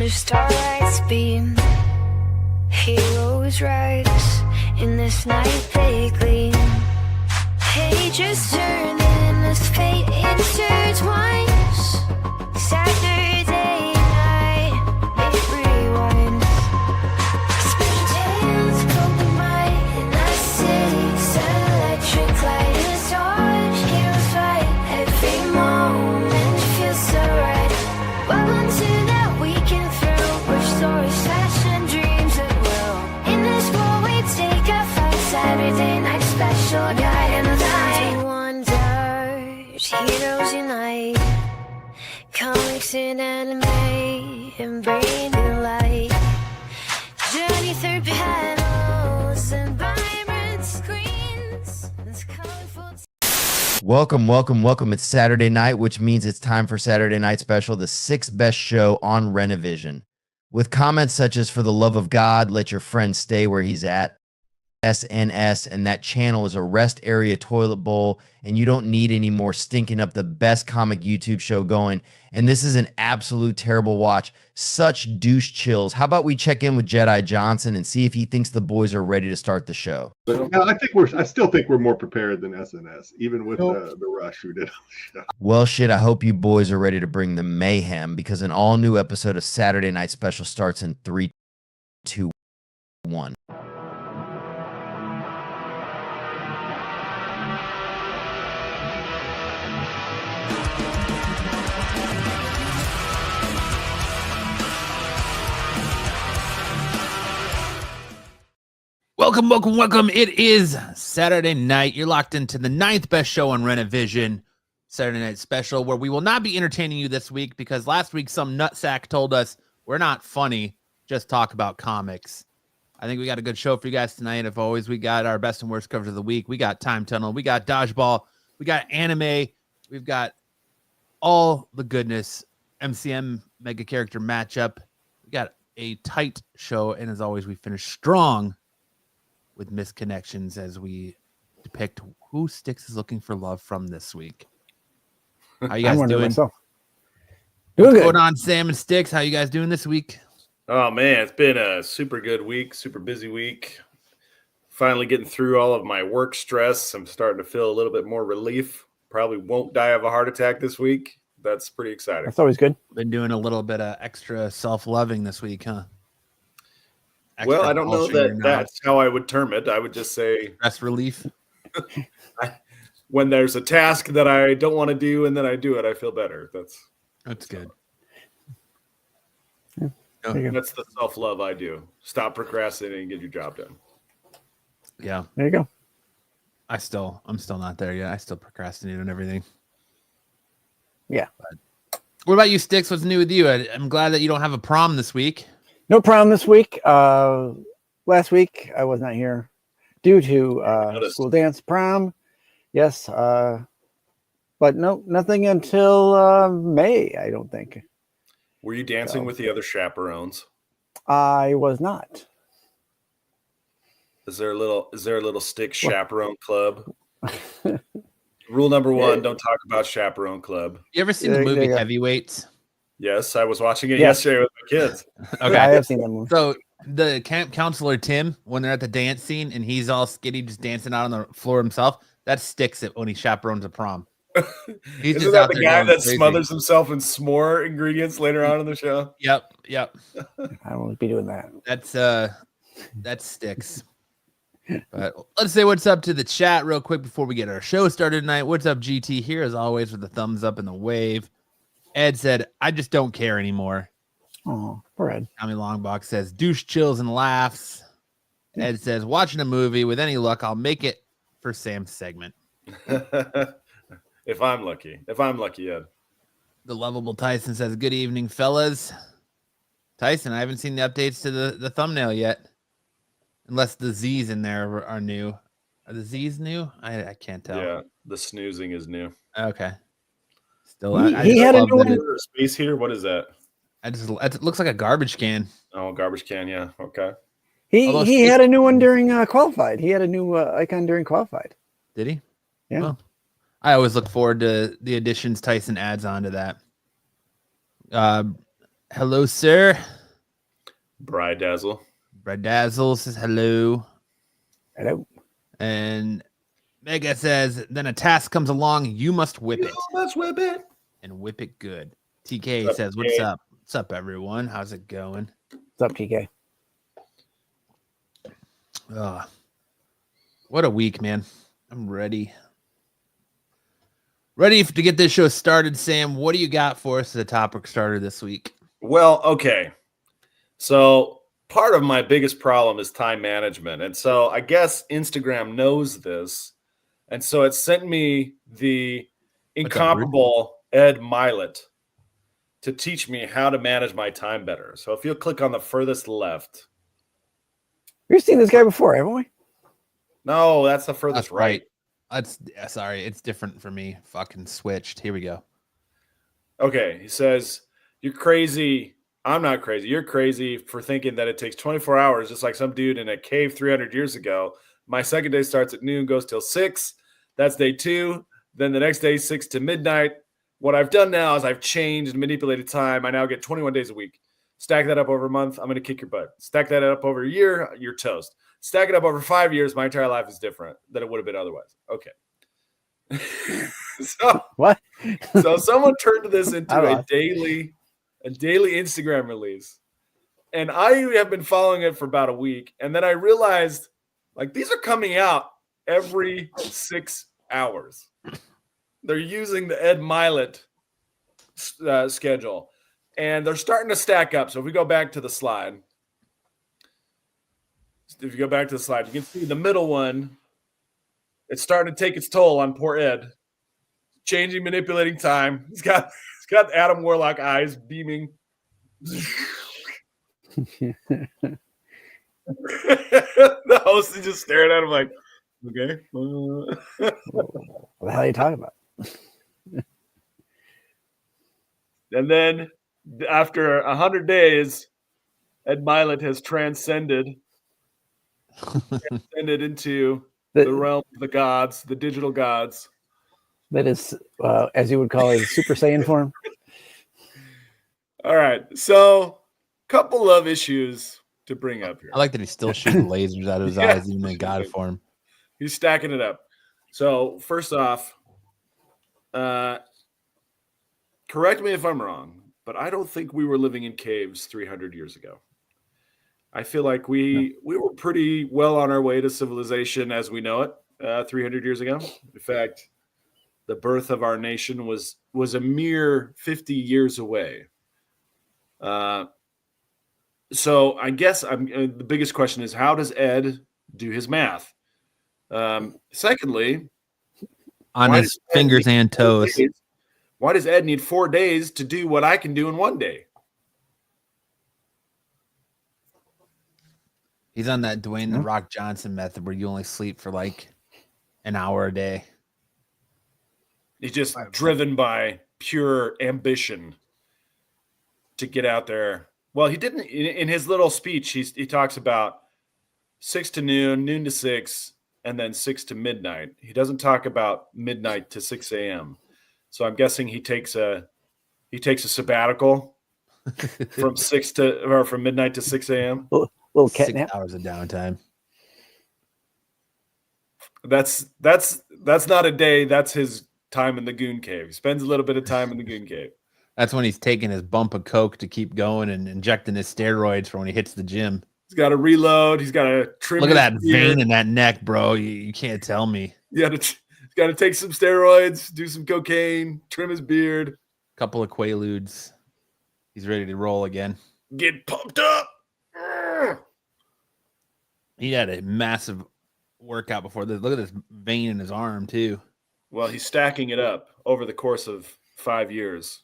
under starlight's beam. Heroes rise in this night they gleam. Pages turn and as fate intertwines. Saturday night, it rewinds. Special tales poke the mind in the city's electric light is torch. Heroes fight, every moment feels so right. Welcome to that weekend thrill, where stories flash and dreams at will. In this world we take a fight, Saturday night special guide in the night. Heroes unite, comics and anime, and bring new light. Journey through panels and vibrant screens. It's colorful. Welcome. It's Saturday night, which means it's time for Saturday Night Special, the sixth best show on Renovision. With comments such as, "For the love of God, let your friend stay where he's at," SNS, and that channel is a rest area toilet bowl, and you don't need any more stinking up the best comic YouTube show going. And this is an absolute terrible watch. Such douche chills. How about we check in with Jedi Johnson and see if he thinks the boys are ready to start the show? No, I still think we're more prepared than SNS, even with the rush we did on the show. Well, shit, I hope you boys are ready to bring the mayhem, because an all-new episode of Saturday Night Special starts in 3, 2, 1. Welcome. It is Saturday night. You're locked into the 9th best show on Renovision, Saturday Night Special, where we will not be entertaining you this week because last week some nutsack told us we're not funny, just talk about comics. I think we got a good show for you guys tonight. As always, we got our best and worst coverage of the week. We got Time Tunnel. We got Dodgeball. We got anime. We've got all the goodness. MCM mega character matchup. We got a tight show. And as always, we finish strong with Misconnections as we depict who Styx is looking for love from this week. How you guys doing? Doing What's good. going on, Sam and Styx? How you guys doing this week? Oh man, it's been a super good week, super busy week. Finally getting through all of my work stress. I'm starting to feel a little bit more relief. Probably won't die of a heart attack this week. That's pretty exciting. That's always good. Been doing a little bit of extra self-loving this week, huh? Well, I don't know that that's how I would term it. I would just say stress relief. When there's a task that I don't want to do and then I do it, I feel better. That's good. Yeah, that's the self-love I do. Stop procrastinating and get your job done. Yeah. there you go. I'm still not there yet. I still procrastinate on everything. Yeah. But what about you, Styx? What's new with you? I'm glad that you don't have a prom this week. No problem this week. Last week I was not here due to school dance prom. Yes. But no, nothing until May, I don't think. Were you dancing with the other chaperones? I was not. Is there a little Styx chaperone club? Rule number 1, don't talk about chaperone club. You ever seen the movie Heavyweights? Yes, I was watching it yesterday with my kids. Okay. Yeah, I have seen that movie. So the camp counselor, Tim, when they're at the dance scene and he's all skinny, just dancing out on the floor himself, that Styx it when he chaperones a prom. He's Isn't just that out the there guy going that crazy. smothers himself in s'more ingredients later on in the show? Yep. I won't be doing that. That's Styx. But let's say what's up to the chat real quick before we get our show started tonight. What's up, GT? Here as always with the thumbs up and the wave. Ed said, "I just don't care anymore." Oh, poor Ed. Tommy Longbox says, "Douche chills and laughs." Ed says, "Watching a movie. With any luck, I'll make it for Sam's segment." If I'm lucky, Ed. The lovable Tyson says, "Good evening, fellas." Tyson, I haven't seen the updates to the thumbnail yet. Unless the Z's in there are new. Are the Z's new? I can't tell. Yeah, the snoozing is new. Okay. Still, He had a new one. Space heater. What is that? It looks like a garbage can. Oh, garbage can. Yeah. Okay. He had a new one during qualified. He had a new icon during qualified. Did he? Yeah. Well, I always look forward to the additions Tyson adds onto that. Hello, sir. Bride Dazzle. Brad Dazzle says hello. Hello. And Mega says, then a task comes along, you must whip it. Let's whip it. And whip it good. TK What's up, says, what's TK? up? What's up, everyone? How's it going? What's up, TK? What a week, man. I'm ready. Ready to get this show started, Sam. What do you got for us as a topic starter this week? Well, okay. So part of my biggest problem is time management. And so I guess Instagram knows this. And so it sent me the incomparable Ed Milet to teach me how to manage my time better. So if you'll click on the furthest left. We've seen this guy before, haven't we? No, that's the furthest That's right. Sorry, it's different for me. Fucking switched. Here we go. Okay, he says, you're crazy. I'm not crazy. You're crazy for thinking that it takes 24 hours, just like some dude in a cave 300 years ago. My second day starts at noon, goes till 6. That's day 2. Then the next day, 6 to midnight. What I've done now is I've changed and manipulated time. I now get 21 days a week. Stack that up over a month, I'm going to kick your butt. Stack that up over a year, you're toast. Stack it up over 5 years, my entire life is different than it would have been otherwise. Okay. So What? so someone turned this into I a lost. daily Instagram release. And I have been following it for about a week. And then I realized, like, these are coming out every 6 hours. They're using the Ed Milet schedule. And they're starting to stack up. So if we go back to the slide, you can see the middle one. It's starting to take its toll on poor Ed. Changing, manipulating time. He's got Adam Warlock eyes beaming. The host is just staring at him like, okay. What the hell are you talking about? And then after 100 days, Ed Milet has transcended into the realm of the gods, the digital gods. That is, as you would call it, Super Saiyan form. All right. So, couple of issues to bring up here. I like that he's still shooting lasers out of his eyes, even in God form. He's stacking it up. So, first off, correct me if I'm wrong, but I don't think we were living in caves 300 years ago. I feel like we were pretty well on our way to civilization as we know it 300 years ago. In fact, the birth of our nation was a mere 50 years away. So I guess the biggest question is, how does Ed do his math? Secondly, On his fingers and toes. Why does Ed need 4 days to do what I can do in 1 day? He's on that Dwayne the Rock Johnson method where you only sleep for like an hour a day. He's just driven by pure ambition to get out there. Well, he didn't in his little speech. He talks about 6 to noon, noon to 6, and then 6 to midnight. He doesn't talk about midnight to 6 a.m. So I'm guessing he takes a sabbatical from midnight to 6 a.m. Little 6 catnap. hours of downtime. That's not a day. That's his time in the Goon Cave. He spends a little bit of time in the Goon Cave. That's when he's taking his bump of coke to keep going and injecting his steroids for when he hits the gym. He's got to reload. He's got to trim. Look at that his beard. vein in that neck, bro. You can't tell me. He's got to take some steroids, do some cocaine, trim his beard. Couple of Quaaludes. He's ready to roll again. Get pumped up. He had a massive workout before this. Look at this vein in his arm, too. Well, he's stacking it up over the course of 5 years.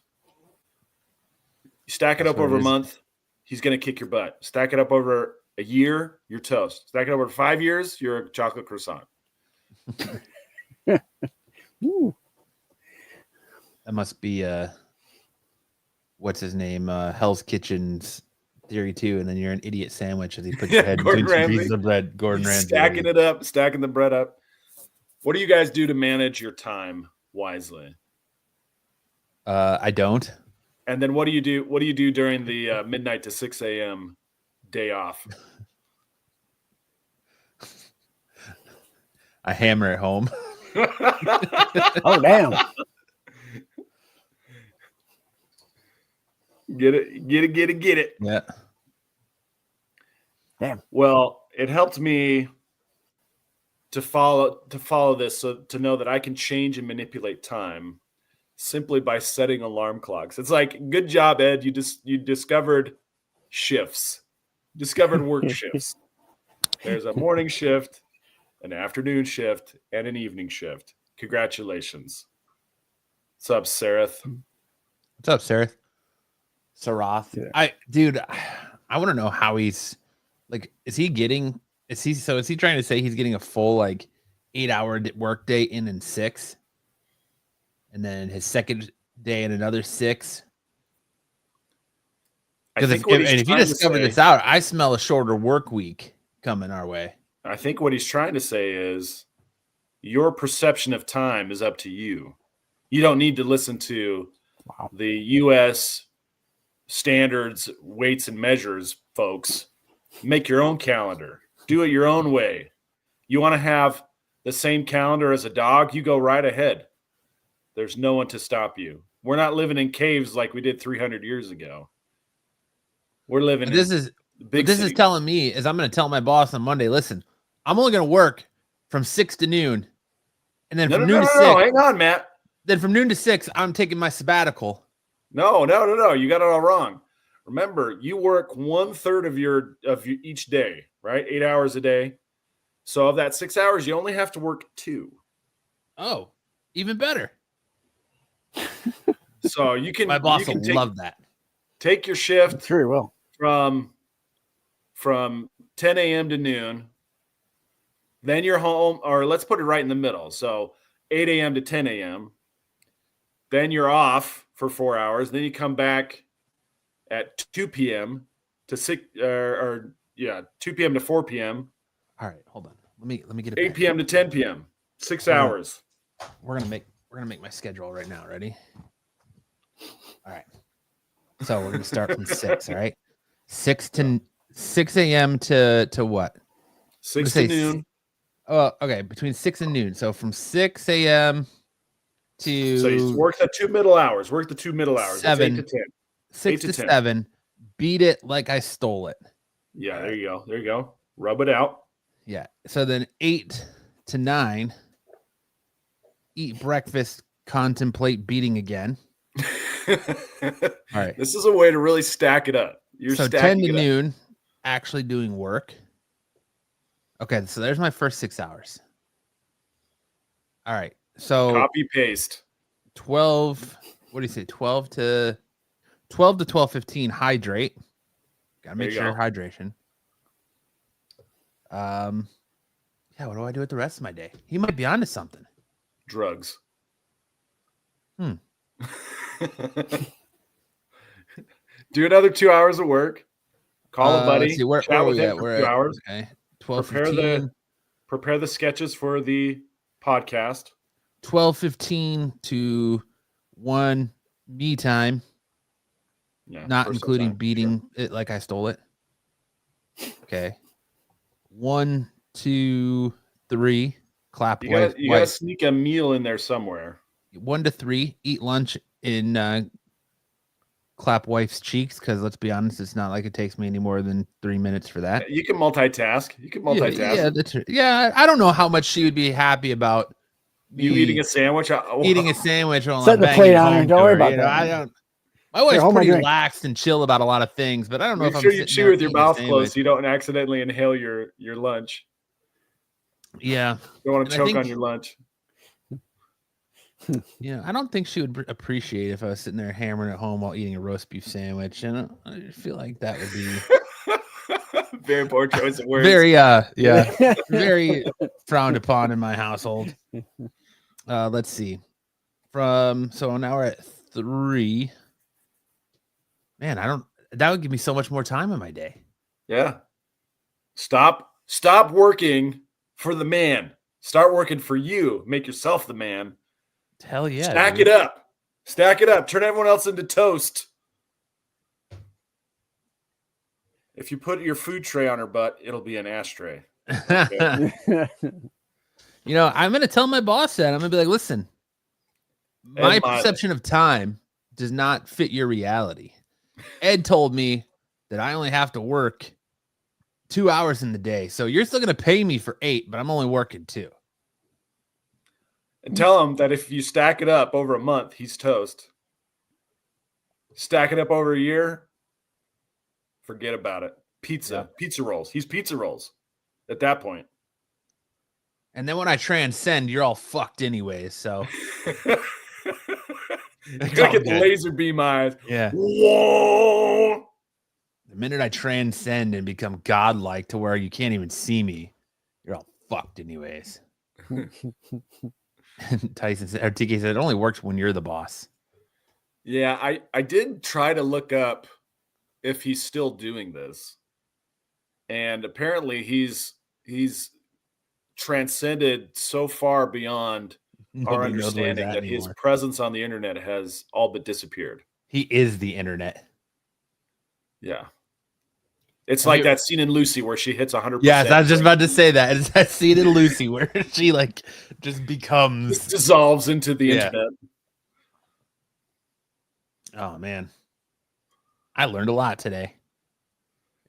You stack it That's up what over it a is. month, he's going to kick your butt. Stack it up over a year, you're toast. Stack it up over 5 years, you're a chocolate croissant. Ooh. That must be what's his name? Hell's Kitchen's theory too, and then you're an idiot sandwich as he puts your head Gordon between two Ramsay. pieces of bread. Gordon He's Ramsay. stacking it up, stacking the bread up. What do you guys do to manage your time wisely? I don't. And then what do you do? What do you do during the midnight to 6 a.m. day off? I hammer at home. Oh, damn. Get it. Yeah. Damn. Well, it helped me to follow this, so to know that I can change and manipulate time simply by setting alarm clocks. It's like, good job, Ed. You discovered shifts, discovered work shifts. There's a morning shift, an afternoon shift, and an evening shift. Congratulations. What's up, Sareth? What's up, Sarah? Sarath. Yeah. I want to know how he's like. Is he trying to say he's getting a full like 8-hour work day in 6, and then his second day in another 6? Because if you discover this out, I smell a shorter work week coming our way. I think what he's trying to say is your perception of time is up to you. You don't need to listen to the U.S. standards, weights, and measures, folks. Make your own calendar. Do it your own way. You want to have the same calendar as a dog? You go right ahead. There's no one to stop you. We're not living in caves like we did 300 years ago. We're living This is telling me is I'm going to tell my boss on Monday, listen, I'm only going to work from 6 to noon. And then from noon to 6. Hang on, Matt. Then from noon to 6, I'm taking my sabbatical. No. You got it all wrong. Remember, you work 1/3 of each day, right? 8 hours a day. So of that 6 hours, you only have to work 2. Oh, even better. So you can. My boss will love that. Take your shift Sure he will. from 10 a.m. to noon. Then you're home, or let's put it right in the middle. So 8 a.m. to 10 a.m. Then you're off for 4 hours. Then you come back at 2 p.m. to 2 p.m. to 4 p.m. All right, hold on. Let me get it. 8 p.m. to 10 p.m. 6 hours. We're gonna make my schedule right now. Ready? All right. So we're gonna start from 6. All right. 6 a.m. to what? 6 to noon. Oh, okay. Between 6 and noon. So from 6 a.m. to So you work the 2 middle hours. 7 That's 8 to 10. 6 to 10. 7. Beat it like I stole it. Yeah, there you go. Rub it out. Yeah. So then 8 to 9. Eat breakfast. Contemplate beating again. All right. This is a way to really stack it up. You're so stacking 10 to it noon, actually doing work. Okay, so there's my first 6 hours. All right. So copy paste. 12. What do you say? 12 to 12:15. Hydrate. Gotta make sure hydration. Yeah. What do I do with the rest of my day? He might be onto something. Drugs. Do another 2 hours of work. Call a buddy. See, where chat are with we him at? for We're 2 at hours. Okay. 12:15. Prepare the sketches for the podcast. 12:15 to 1 me time. Yeah, Not personal including time. beating it like I stole it. Okay. 1, 2, 3. Clap. You gotta sneak a meal in there somewhere. 1 to 3. Eat lunch in clap wife's cheeks, because let's be honest, it's not like it takes me any more than 3 minutes for that. You can multitask. Yeah, that's true. Yeah, I don't know how much she would be happy about you eating a sandwich. eating a sandwich while Set I'm the banging plate on her. home Don't to worry her, about you know, that. I don't. My wife's hold my pretty drink. relaxed and chill about a lot of things, but I don't know Make if I'm sure you sitting chew there with your eating a mouth sandwich. closed so you don't accidentally inhale your lunch. Yeah, You don't want to And I choke think- on your lunch. yeah. I don't think she would appreciate if I was sitting there hammering at home while eating a roast beef sandwich. And I feel like that would be Very poor choice of words. very, very frowned upon in my household. Let's see. So now we're at 3. Man, that would give me so much more time in my day. Yeah. Stop working for the man. Start working for you. Make yourself the man. Hell yeah. Stack dude. it up. Turn everyone else into toast. If you put your food tray on her butt, it'll be an ashtray. You know, I'm going to tell my boss that. I'm going to be like, listen, my perception of time does not fit your reality. Ed told me that I only have to work 2 hours in the day. So you're still going to pay me for 8, but I'm only working 2. And tell him that if you stack it up over a month, he's toast. Stack it up over a year, forget about it. Pizza rolls. He's pizza rolls at that point. And then when I transcend, you're all fucked anyways. So you're gonna get laser beam eyes. Yeah. Whoa! The minute I transcend and become godlike to where you can't even see me, you're all fucked anyways. Tyson said, or TK said, it only works when you're the boss. Yeah, I did try to look up if he's still doing this. And apparently he's transcended so far beyond our understanding that his presence on the internet has all but disappeared. He is the internet. Yeah. It's like that scene in Lucy where she hits 100%. Yes, I was just about to say that. It's that scene in Lucy where she like just becomes dissolves into the internet. Oh man. I learned a lot today.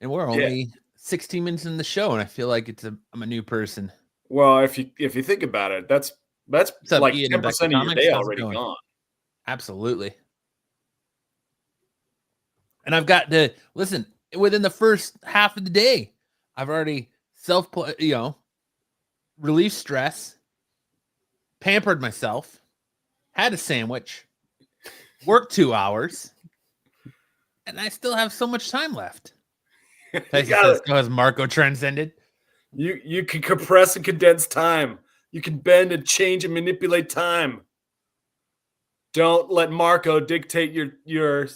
And we're only 16 minutes in the show, and I feel like I'm a new person. Well, if you think about it, that's like 10% of your day already gone. Absolutely. And I've got to listen within the first half of the day. I've already relieved stress, pampered myself, had a sandwich, worked 2 hours, and I still have so much time left. Has Marco transcended? You can compress and condense time. You can bend and change and manipulate time. Don't let Marco dictate your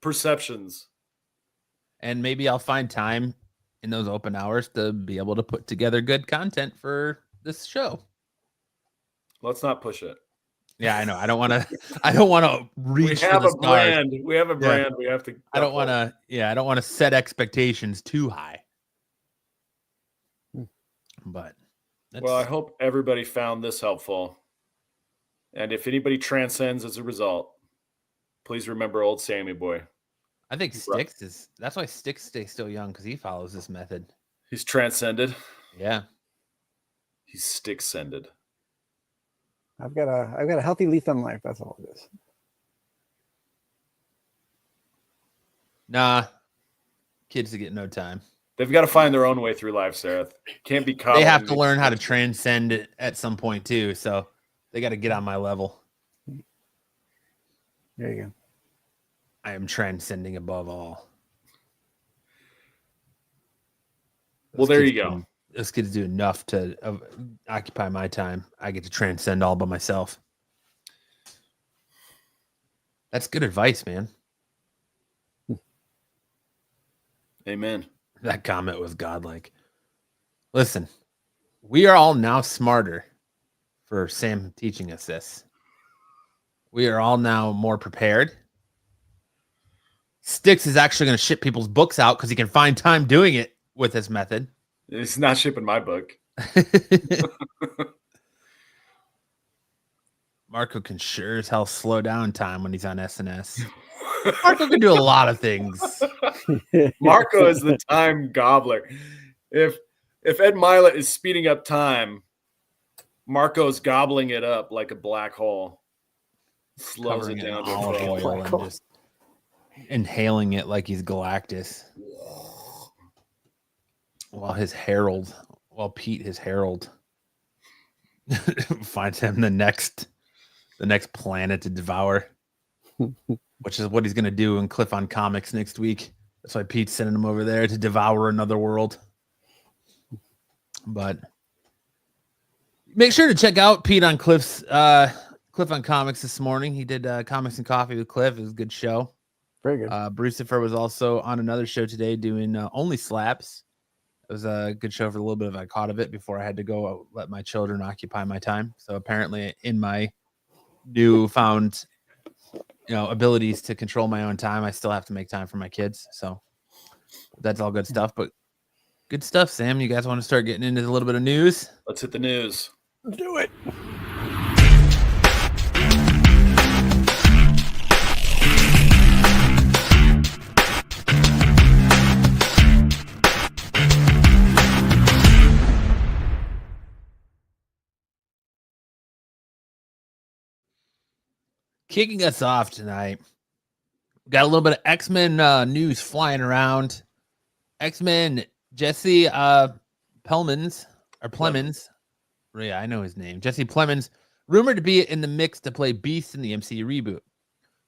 perceptions. And maybe I'll find time in those open hours to be able to put together good content for this show. Let's not push it. Yeah, I know. I don't want to reach we have for the a stars. brand. We have a brand. We have to. I don't want to set expectations too high. But well, I hope everybody found this helpful. And if anybody transcends as a result, please remember old Sammy boy. I think Styx that's why Styx stays still young, because he follows this method. He's transcended. Yeah. He's Styx-sended. I've got a healthy leaf on life. That's all it is. Nah. Kids to get no time. They've got to find their own way through life, Sarah. Can't be caught. They have to learn how to transcend it at some point too. So they got to get on my level. There you go. I am transcending above all. Well, there you go. Those kids do enough to occupy my time. I get to transcend all by myself. That's good advice, man. Amen. That comment was godlike. Listen, we are all now smarter for Sam teaching us this. We are all now more prepared. Styx is actually going to ship people's books out because he can find time doing it with his method. He's not shipping my book. Marco can sure as hell slow down time when he's on SNS. Marco can do a lot of things. Marco is the time gobbler. If Ed Milet is speeding up time, Marco's gobbling it up like a black hole. Slows it down to olive oil and just inhaling it like he's Galactus. While Pete, his herald, finds him the next planet to devour, which is what he's going to do in Cliff on Comics next week. That's why Pete's sending him over there to devour another world. But make sure to check out Pete on Cliff on Comics this morning. He did Comics and Coffee with Cliff. It was a good show. Very good. Brucifer was also on another show today doing Only Slaps. It was a good show for a little bit. I caught of it before I had to go let my children occupy my time. So apparently in my newfound abilities to control my own time, I still have to make time for my kids. So That's all good stuff, but good stuff, Sam. You guys want to start getting into a little bit of news? Let's hit the news. Do it. Kicking us off tonight, got a little bit of X-Men news flying around. X-Men Jesse Plemons. Yeah, I know his name. Jesse Plemons, rumored to be in the mix to play Beast in the MCU reboot.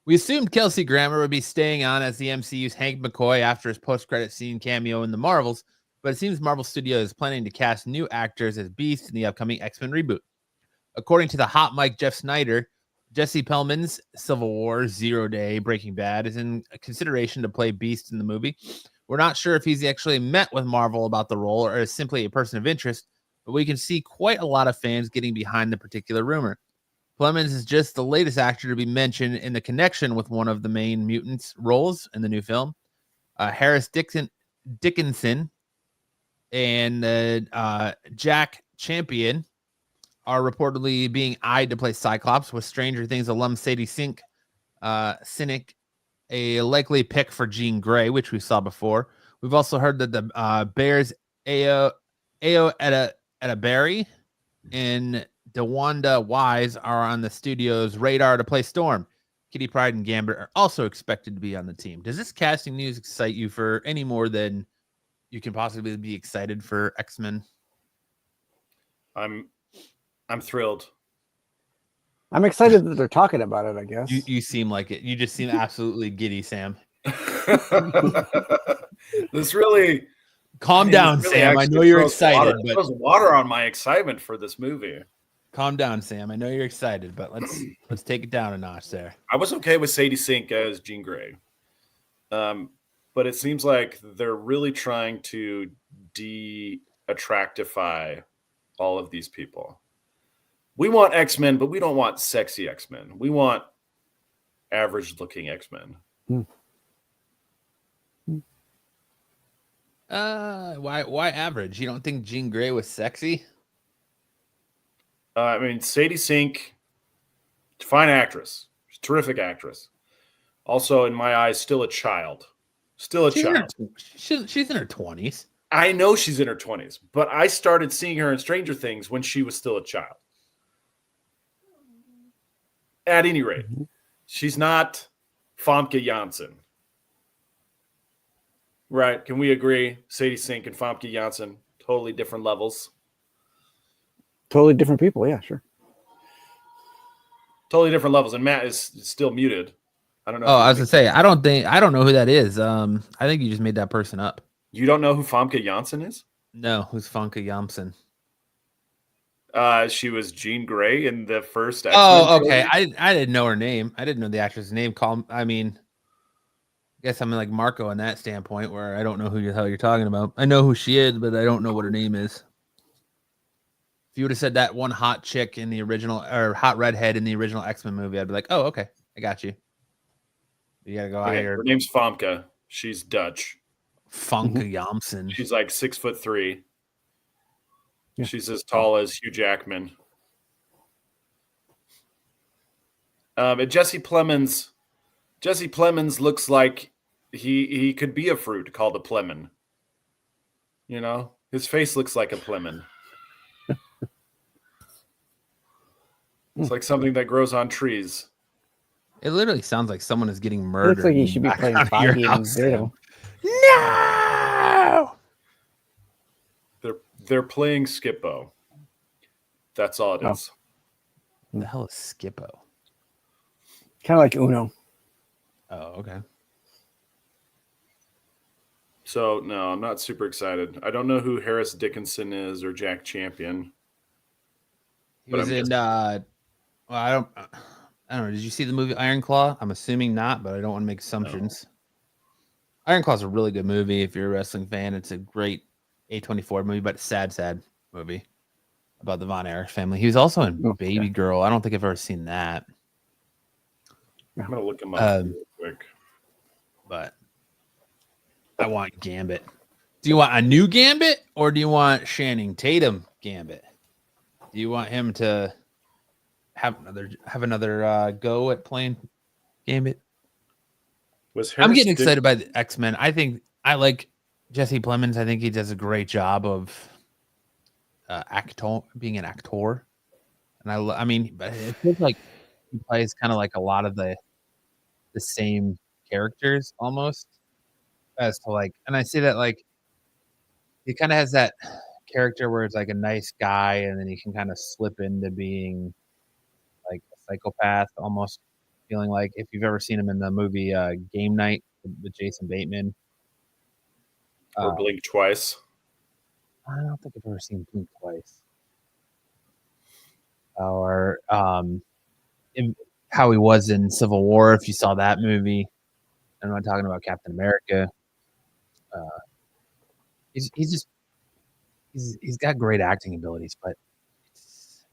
We assumed Kelsey Grammer would be staying on as the MCU's Hank McCoy after his post-credit scene cameo in the Marvels, but it seems Marvel Studios is planning to cast new actors as Beast in the upcoming X-Men reboot. According to the hot mic Jeff Snyder, Jesse Plemons' Civil War, Zero Day, Breaking Bad is in consideration to play Beast in the movie. We're not sure if he's actually met with Marvel about the role or is simply a person of interest, but we can see quite a lot of fans getting behind the particular rumor. Plemons is just the latest actor to be mentioned in the connection with one of the main mutants' roles in the new film. Harris Dickinson and Jack Champion are reportedly being eyed to play Cyclops, with Stranger Things alum Sadie Sink, Cynic, a likely pick for Jean Grey, which we saw before. We've also heard that the Bears Ao Edaberry and DeWanda Wise are on the studio's radar to play Storm. Kitty Pryde and Gambit are also expected to be on the team. Does this casting news excite you for any more than you can possibly be excited for X-Men? I'm thrilled. I'm excited that they're talking about it, I guess. You seem like it. You just seem absolutely giddy, Sam. This really calm down, really Sam. I know you're excited, but throws water on my excitement for this movie. Calm down, Sam. I know you're excited, but let's take it down a notch there. I was okay with Sadie Sink as Jean Grey, but it seems like they're really trying to de-attractify all of these people. We want X-Men, but we don't want sexy X-Men. We want average-looking X-Men. Why average? You don't think Jean Grey was sexy? I mean, Sadie Sink, fine actress. She's a terrific actress. Also, in my eyes, still a child. Still a child. She's in her 20s. I know she's in her 20s, but I started seeing her in Stranger Things when she was still a child. At any rate, she's not Famke Janssen. Right? Can we agree? Sadie Sink and Famke Janssen, totally different levels. Totally different people. Yeah, sure. Totally different levels. And Matt is still muted. I don't know. Oh, I was gonna say, I don't know who that is. I think you just made that person up. You don't know who Famke Janssen is? No, who's Famke Janssen? She was Jean Grey in the first X-Men. Oh, okay. I didn't know her name. I didn't know the actress' name. I guess I'm like Marco in that standpoint, where I don't know who the hell you're talking about. I know who she is, but I don't know what her name is. If you would have said that one hot chick in the original, or hot redhead in the original X-Men movie, I'd be like, oh, okay, I got you. You gotta go out here. Her name's Famke. She's Dutch. Famke Janssen. She's like 6'3". Yeah. She's as tall as Hugh Jackman. And Jesse Plemons looks like he could be a fruit called a Plemon. You know, his face looks like a Plemon. It's like something that grows on trees. It literally sounds like someone is getting murdered. It looks like he should be playing Foggy and Daredevil. No! They're playing Skippo. That's all it is. What the hell is Skippo? Kind of like Uno. Oh, okay. So, no, I'm not super excited. I don't know who Harris Dickinson is or Jack Champion. He was in, I don't know. Did you see the movie Iron Claw? I'm assuming not, but I don't want to make assumptions. No. Iron Claw is a really good movie. If you're a wrestling fan, it's a great A24 movie, but sad movie about the Von Erich family. He was also in Baby Girl. I don't think I've ever seen that. I'm going to look him up real quick. But I want Gambit. Do you want a new Gambit or do you want Channing Tatum Gambit? Do you want him to have another go at playing Gambit? I'm getting excited by the X-Men. I like Jesse Plemons. I think he does a great job of being an actor. And I mean, but it feels like he plays kind of like a lot of the same characters almost as to like, and I see that like he kind of has that character where it's like a nice guy and then he can kind of slip into being like a psychopath almost, feeling like if you've ever seen him in the movie Game Night with Jason Bateman or Blink Twice. I don't think I've ever seen Blink Twice. Or how he was in Civil War, if you saw that movie. I'm not talking about Captain America. He's got great acting abilities, but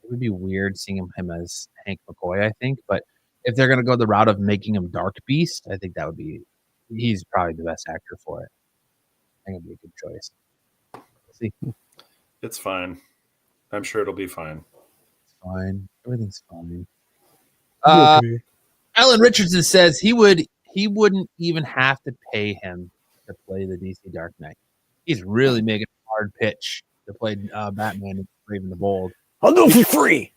it would be weird seeing him as Hank McCoy, I think. But if they're gonna go the route of making him Dark Beast, I think he's probably the best actor for it. I think it'd be a good choice. See, it's fine. I'm sure it'll be fine. It's fine. Everything's fine. Alan Richardson says he wouldn't even have to pay him to play the DC Dark Knight. He's really making a hard pitch to play Batman and Brave and the Bold. I'll do it for free.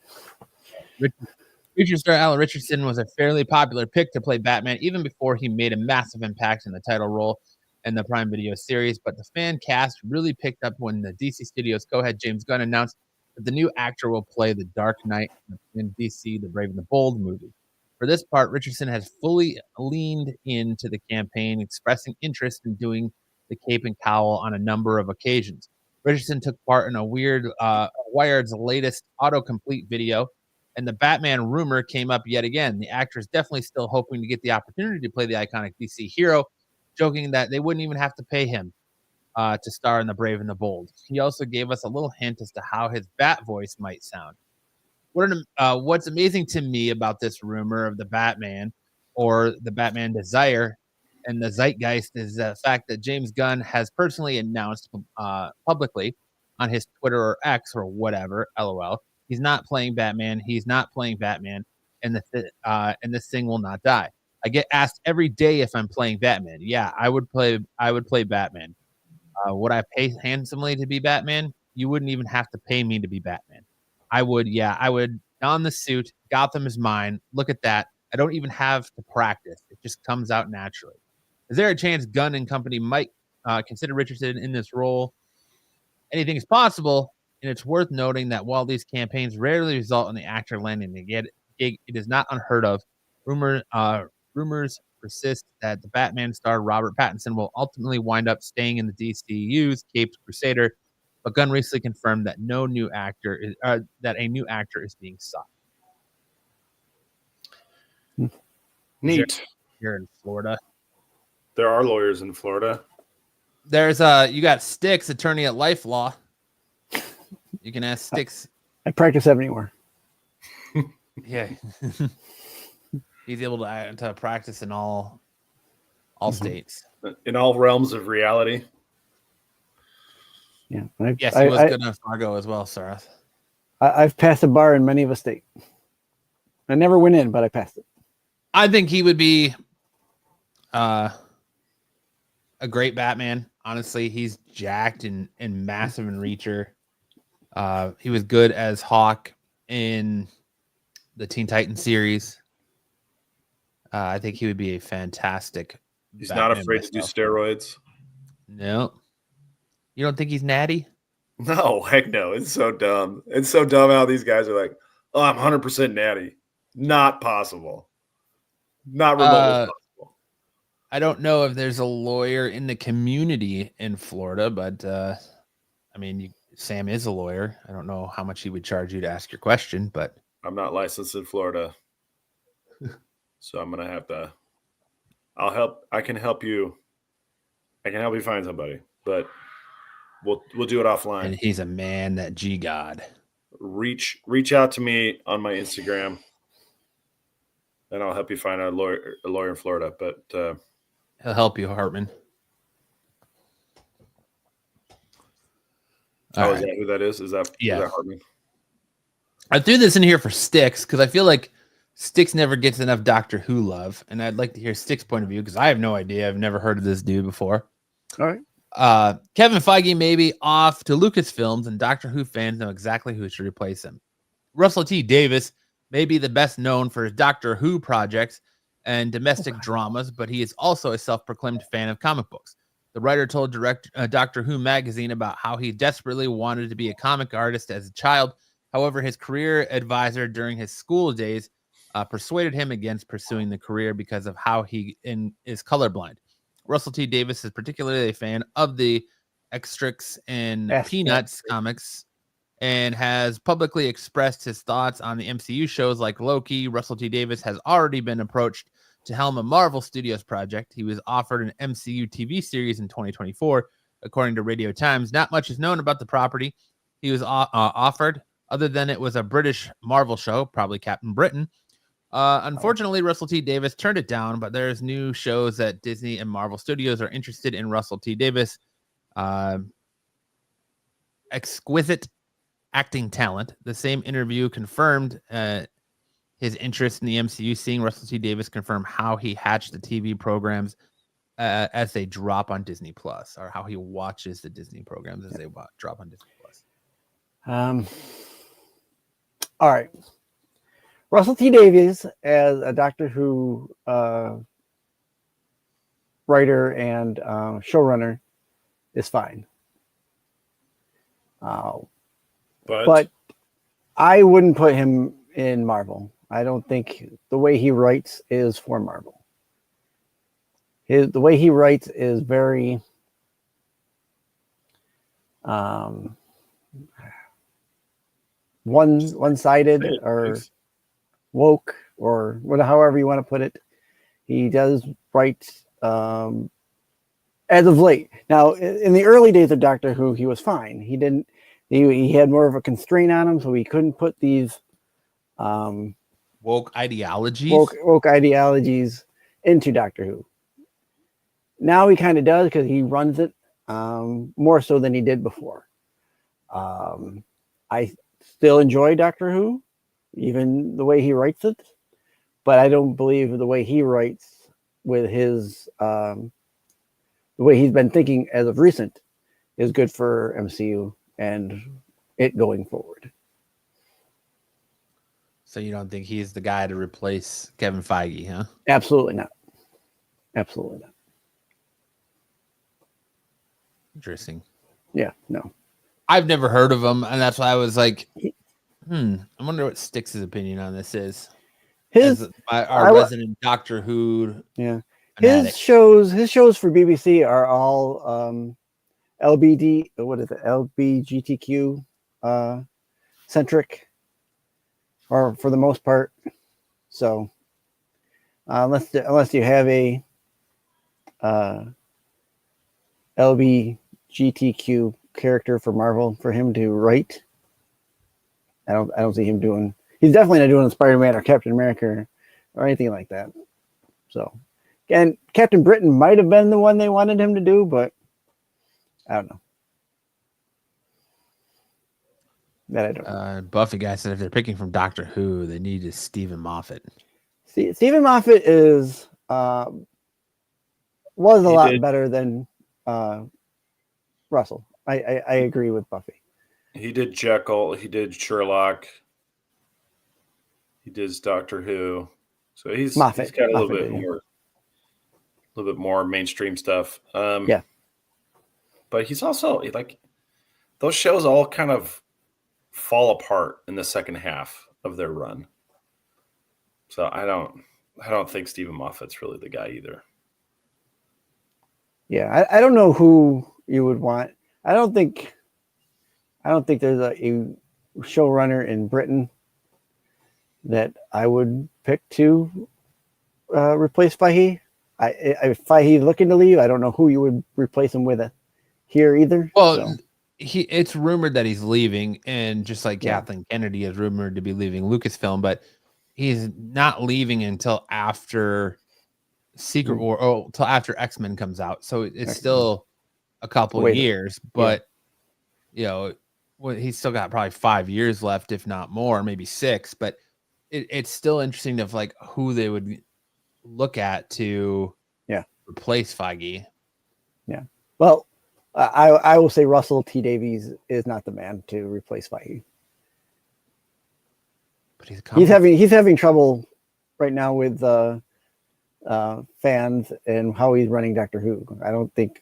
Feature star Alan Richardson was a fairly popular pick to play Batman even before he made a massive impact in the title role in the Prime Video series. But the fan cast really picked up when the DC Studios co-head James Gunn announced that the new actor will play the Dark Knight in DC The Brave and the Bold movie. For this part, Richardson has fully leaned into the campaign, expressing interest in doing the cape and cowl on a number of occasions. Richardson took part in a Wired's latest autocomplete video, and the Batman rumor came up yet again. The actor is definitely still hoping to get the opportunity to play the iconic DC hero, joking that they wouldn't even have to pay him to star in The Brave and the Bold. He also gave us a little hint as to how his Bat voice might sound. What's amazing to me about this rumor of the Batman or the Batman desire and the zeitgeist is the fact that James Gunn has personally announced publicly on his Twitter or X or whatever, LOL, he's not playing Batman. He's not playing Batman, and this thing will not die. I get asked every day if I'm playing Batman. Yeah, I would play Batman. Would I pay handsomely to be Batman? You wouldn't even have to pay me to be Batman. I would don the suit. Gotham is mine. Look at that. I don't even have to practice. It just comes out naturally. Is there a chance Gunn and company might consider Richardson in this role? Anything is possible, and it's worth noting that while these campaigns rarely result in the actor landing the gig, it is not unheard of. Rumors persist that the Batman star Robert Pattinson will ultimately wind up staying in the DCU's Caped Crusader, but Gunn recently confirmed that a new actor is being sought. Neat. Here in Florida. There are lawyers in Florida. There's you got Sticks, attorney at Life Law. You can ask Sticks. I practice everywhere. Yeah. He's able to practice in all states. In all realms of reality. Yeah. Yes, he was good enough Fargo as well, Sarah. I've passed a bar in many of a state. I never went in, but I passed it. I think he would be a great Batman. Honestly, he's jacked and massive in reacher. He was good as Hawk in the Teen Titans series. I think he would be a fantastic. He's Batman not afraid to do steroids. No. You don't think he's natty? No, heck no. It's so dumb. It's so dumb how these guys are like, oh, I'm 100% natty. Not possible. Not remotely possible. I don't know if there's a lawyer in the community in Florida, but I mean, Sam is a lawyer. I don't know how much he would charge you to ask your question, but I'm not licensed in Florida. So I'm going to have to, I can help you. I can help you find somebody, but we'll do it offline. And he's a man that G God. Reach out to me on my Instagram and I'll help you find a lawyer in Florida, but he'll help you, Hartman. All Is right. that who that is? Is that Hartman? I threw this in here for Sticks because I feel like Sticks never gets enough Doctor Who love, and I'd like to hear Sticks' point of view because I have no idea. I've never heard of this dude before. All right. Kevin Feige may be off to Lucasfilms, and Doctor Who fans know exactly who should replace him. Russell T. Davies may be the best known for his Doctor Who projects and domestic dramas, but he is also a self-proclaimed fan of comic books. The writer told Doctor Who magazine about how he desperately wanted to be a comic artist as a child. However, his career advisor during his school days persuaded him against pursuing the career because of how he is colorblind. Russell T. Davies is particularly a fan of the Extrix and Peanuts comics and has publicly expressed his thoughts on the MCU shows like Loki. Russell T. Davies has already been approached to helm a Marvel Studios project. He was offered an MCU TV series in 2024. According to Radio Times, not much is known about the property he was offered, other than it was a British Marvel show, probably Captain Britain. Unfortunately, Russell T. Davies turned it down, but there's new shows that Disney and Marvel Studios are interested in Russell T. Davies. Exquisite acting talent. The same interview confirmed his interest in the MCU, seeing Russell T. Davies confirm how he hatched the TV programs as they drop on Disney Plus, or how he watches the Disney programs as they drop on Disney Plus. All right. Russell T. Davies as a Doctor Who writer and showrunner is fine. But I wouldn't put him in Marvel. I don't think the way he writes is for Marvel. The way he writes is very one-sided or woke, or however you want to put it. He does write as of late. Now, in the early days of Doctor Who, he was fine. He had more of a constraint on him, so he couldn't put these woke ideologies into Doctor Who. Now he kind of does, because he runs it more so than he did before. I still enjoy Doctor Who, even the way he writes it, but I don't believe the way he writes with his the way he's been thinking as of recent is good for MCU and it going forward. So you don't think he's the guy to replace Kevin Feige, huh? Absolutely not. Absolutely not. Interesting. Yeah, no. I've never heard of him, and that's why I was like, I wonder what Styx' opinion on this is. Our resident Doctor Who. Yeah. fanatic. His shows for BBC are all LGBTQ centric, or for the most part. So unless you have a LGBTQ character for Marvel for him to write, I don't see him doing. He's definitely not doing Spider-Man or Captain America or anything like that. So, and Captain Britain might have been the one they wanted him to do, but I don't know. That I don't know. Buffy guy said if they're picking from Doctor Who, they need is Stephen Moffat. See, Stephen Moffat was a lot better than Russell. I agree with Buffy. He did Jekyll. He did Sherlock. He did Doctor Who. So he's got a little bit more mainstream stuff. Yeah. But he's also like, those shows all kind of fall apart in the second half of their run. So I don't think Stephen Moffat's really the guy either. Yeah, I don't know who you would want. I don't think there's a showrunner in Britain that I would pick to replace Fahey. If Fahey's looking to leave, I don't know who you would replace him with here either. Well, it's rumored that he's leaving, and just like Kathleen Kennedy is rumored to be leaving Lucasfilm, but he's not leaving until after Secret War, until after X-Men comes out. So it's still a couple of years, but you know, well, he's still got probably 5 years left, if not more, maybe 6. But it's still interesting of like who they would look at to replace Feige. Yeah. Well, I will say Russell T. Davies is not the man to replace Feige. But he's having trouble right now with fans and how he's running Doctor Who. I don't think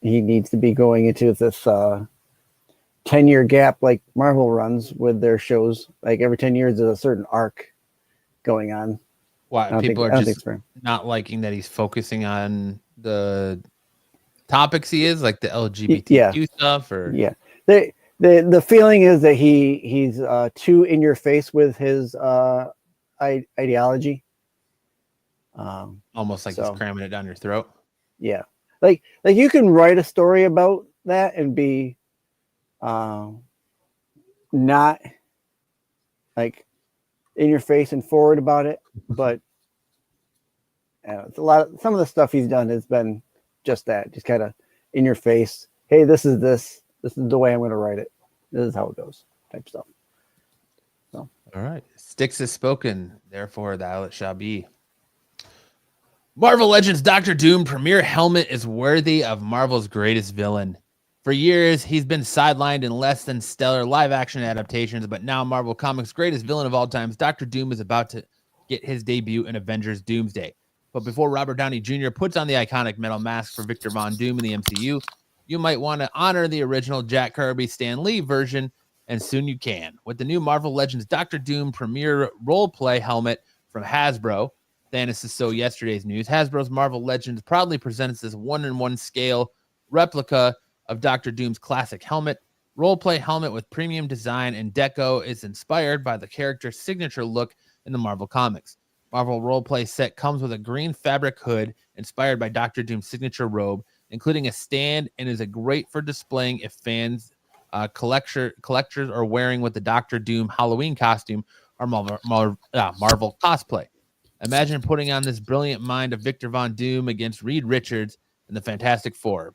he needs to be going into this 10-year gap like Marvel runs with their shows. Like every 10 years, there's a certain arc going on. Why people are just not liking that he's focusing on the topics he is, like the LGBTQ stuff, or the feeling is that he's too in your face with his ideology. Almost like he's cramming it down your throat. Yeah, like you can write a story about that and be not like in your face and forward about it, but it's some of the stuff he's done has been just that, just kind of in your face. Hey, this is the way I'm going to write it. This is how it goes, type stuff. So, all right, Styx has spoken, therefore thou it shall be. Marvel Legends Doctor Doom premiere helmet is worthy of Marvel's greatest villain. For years, he's been sidelined in less than stellar live-action adaptations, but now Marvel Comics' greatest villain of all times, Doctor Doom, is about to get his debut in Avengers Doomsday. But before Robert Downey Jr. puts on the iconic metal mask for Victor Von Doom in the MCU, you might want to honor the original Jack Kirby Stan Lee version, and soon you can. With the new Marvel Legends Doctor Doom premiere role-play helmet from Hasbro, Thanos is so yesterday's news, Hasbro's Marvel Legends proudly presents this 1-in-1 scale replica of Doctor Doom's classic helmet. Role-play helmet with premium design and deco is inspired by the character's signature look in the Marvel Comics. Marvel role-play set comes with a green fabric hood inspired by Doctor Doom's signature robe, including a stand, and is a great for displaying if fans, collectors are wearing with the Doctor Doom Halloween costume or Marvel cosplay. Imagine putting on this brilliant mind of Victor Von Doom against Reed Richards and the Fantastic Four,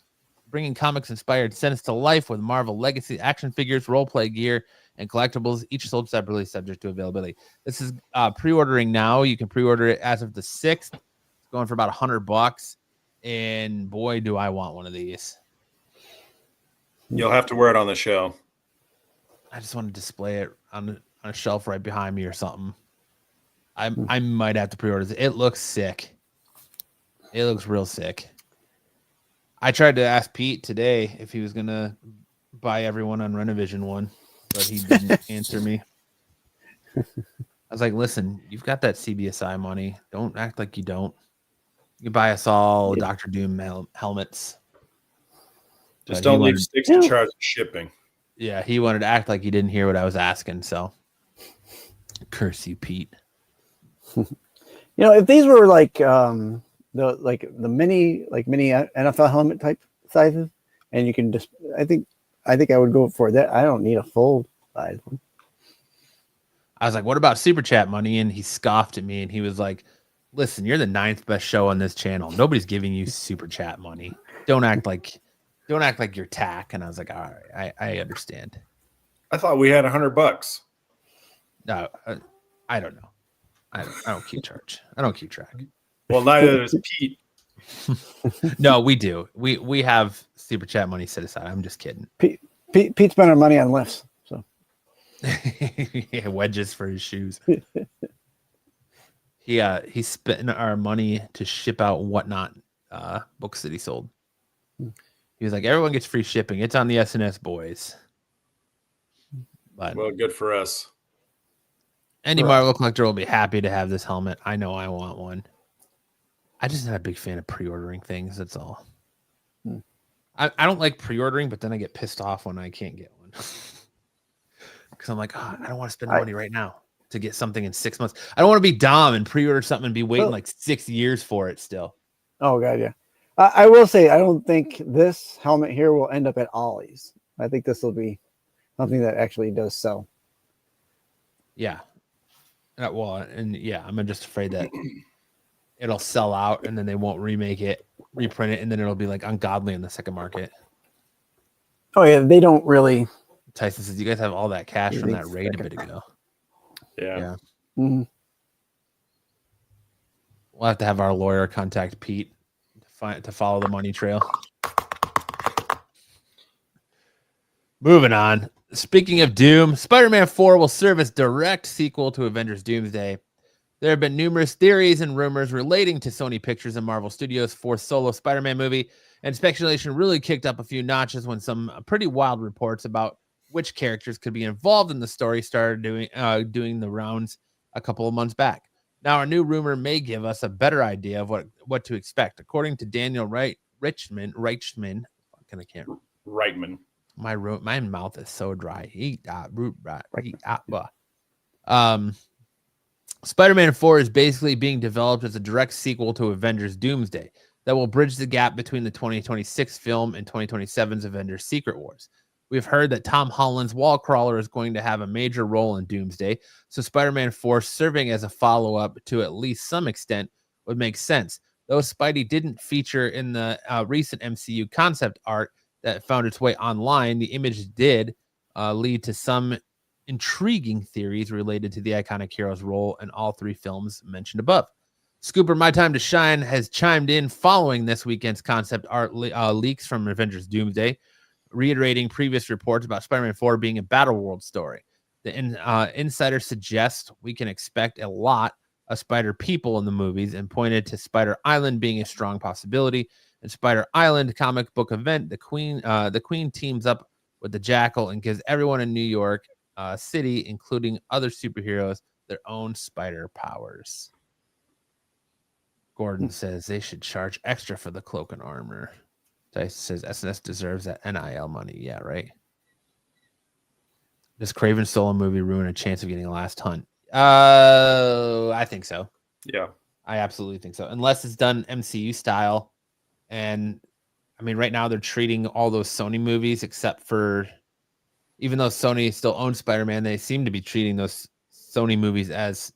bringing comics-inspired sets to life with Marvel Legacy action figures, role-play gear, and collectibles, each sold separately, subject to availability. This is pre-ordering now. You can pre-order it as of the 6th. It's going for about $100, and boy, do I want one of these. You'll have to wear it on the show. I just want to display it on a shelf right behind me or something. I might have to pre-order it. It looks sick. It looks real sick. I tried to ask Pete today if he was going to buy everyone on Renovision one, but he didn't answer me. I was like, listen, you've got that CBSI money. Don't act like you don't. You buy us all Dr. Doom helmets. Just don't leave Styx in charge of shipping. Yeah, he wanted to act like he didn't hear what I was asking, so curse you, Pete. If these were like the mini NFL helmet type sizes, and you can just, I think I would go for that. I don't need a full size one. I was like, what about Super Chat money? And he scoffed at me and he was like, listen, you're the 9th best show on this channel. Nobody's giving you Super Chat money. Don't act like you're tack. And I was like, all right, I understand. I thought we had $100. No, I don't know. I don't keep charge. I don't keep track. Well, neither does Pete. No, we do. We have Super Chat money set aside. I'm just kidding. Pete spent our money on lifts, so yeah, wedges for his shoes. He spent our money to ship out Whatnot books that he sold. He was like, everyone gets free shipping. It's on the SNS boys. But well, good for us. Any Marvel collector will be happy to have this helmet. I know I want one. I just not a big fan of pre-ordering things. That's all. I don't like pre-ordering, but then I get pissed off when I can't get one. Because I'm like, I don't want to spend money right now to get something in 6 months. I don't want to be Dom and pre-order something and be waiting like 6 years for it still. Oh, God, yeah. I will say, I don't think this helmet here will end up at Ollie's. I think this will be something that actually does sell. Yeah. I'm just afraid that it'll sell out and then they won't remake it, reprint it, and then it'll be like ungodly in the second market. Oh yeah, they don't really. Tyson says, you guys have all that cash from Really that raid a bit ago. Yeah. Mhm. We'll have to have our lawyer contact Pete to follow the money trail. Moving on. Speaking of Doom, Spider-Man 4 will serve as direct sequel to Avengers Doomsday. There have been numerous theories and rumors relating to Sony Pictures and Marvel Studios' fourth solo Spider-Man movie, and speculation really kicked up a few notches when some pretty wild reports about which characters could be involved in the story started doing the rounds a couple of months back. Now, a new rumor may give us a better idea of what to expect. According to Daniel Reichman, I can't. Reitman. My mouth is so dry. Spider-Man 4 is basically being developed as a direct sequel to Avengers Doomsday that will bridge the gap between the 2026 film and 2027's Avengers Secret Wars. We've heard that Tom Holland's Wallcrawler is going to have a major role in Doomsday, so Spider-Man 4 serving as a follow-up to at least some extent would make sense. Though Spidey didn't feature in the recent MCU concept art that found its way online, the image did lead to some intriguing theories related to the iconic hero's role in all three films mentioned above. Scooper, My Time to Shine, has chimed in following this weekend's concept art leaks from Avengers Doomsday, reiterating previous reports about Spider-Man 4 being a battle world story. The insider suggests we can expect a lot of Spider people in the movies and pointed to Spider Island being a strong possibility. In Spider Island comic book event, the Queen teams up with the Jackal and gives everyone in New York City, including other superheroes, their own spider powers. Gordon says they should charge extra for the cloak and armor. Dice says SNS deserves that NIL money. Yeah, right. Does Craven solo movie ruin a chance of getting a last hunt? I think so. Yeah. I absolutely think so. Unless it's done MCU style. And I mean, right now they're treating all those Sony movies, except for, even though Sony still owns Spider-Man, they seem to be treating those Sony movies as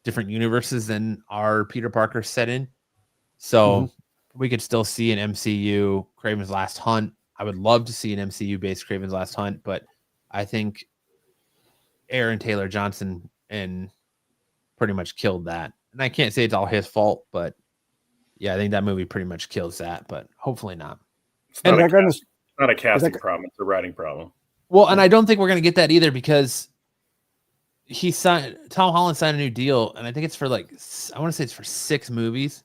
different universes than our Peter Parker set in. So we could still see an MCU Kraven's Last Hunt. I would love to see an MCU based Kraven's Last Hunt, but I think Aaron Taylor Johnson and pretty much killed that. And I can't say it's all his fault, but yeah, I think that movie pretty much kills that, but hopefully not. It's not, not a casting problem. It's a writing problem. Well, and I don't think we're going to get that either because Tom Holland signed a new deal, and I think it's for I want to say it's for 6 movies.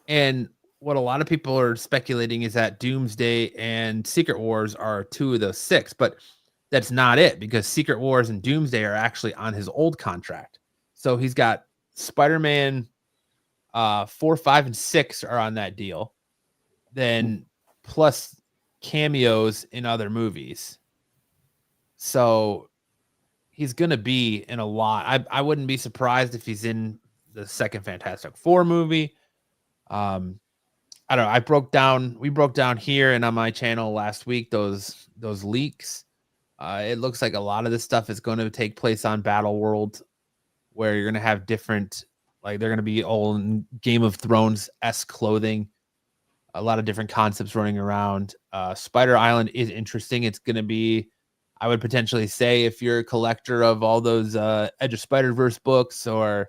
And what a lot of people are speculating is that Doomsday and Secret Wars are 2 of those 6, but that's not it because Secret Wars and Doomsday are actually on his old contract. So he's got Spider-Man 4, 5, and 6 are on that deal. Then plus cameos in other movies. So he's going to be in a lot. I wouldn't be surprised if he's in the second Fantastic Four movie. I don't know. We broke down here and on my channel last week those leaks. It looks like a lot of this stuff is going to take place on Battle World, where you're going to have different, they're going to be all in Game of Thrones-esque clothing. A lot of different concepts running around. Spider Island is interesting. It's going to be, I would potentially say, if you're a collector of all those Edge of Spider-Verse books or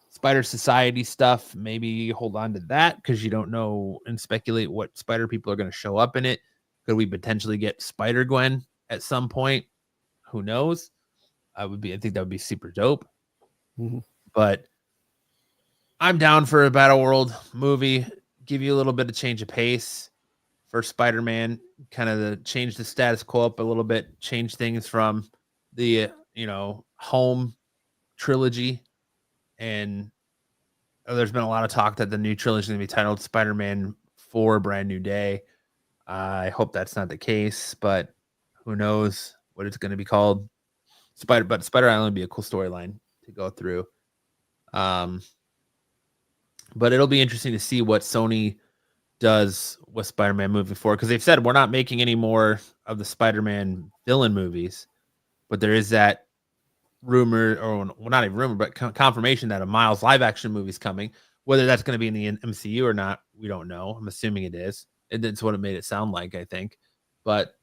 Spider Society stuff, maybe hold on to that because you don't know and speculate what Spider people are going to show up in it. Could we potentially get Spider-Gwen at some point? Who knows? I think that would be super dope. But I'm down for a Battle World movie. Give you a little bit of change of pace for Spider-Man, kind of change the status quo up a little bit, change things from the home trilogy. And there's been a lot of talk that the new trilogy is going to be titled Spider-Man 4 Brand New Day. I hope that's not the case, but who knows what it's going to be called. But Spider Island would be a cool storyline to go through. But it'll be interesting to see what Sony does with Spider-Man moving forward, because they've said we're not making any more of the Spider-Man villain movies, but there is that rumor, or well, not even rumor, but confirmation that a Miles live-action movie is coming. Whether that's going to be in the MCU or not, we don't know. I'm assuming it is. It's what it made it sound like, I think. But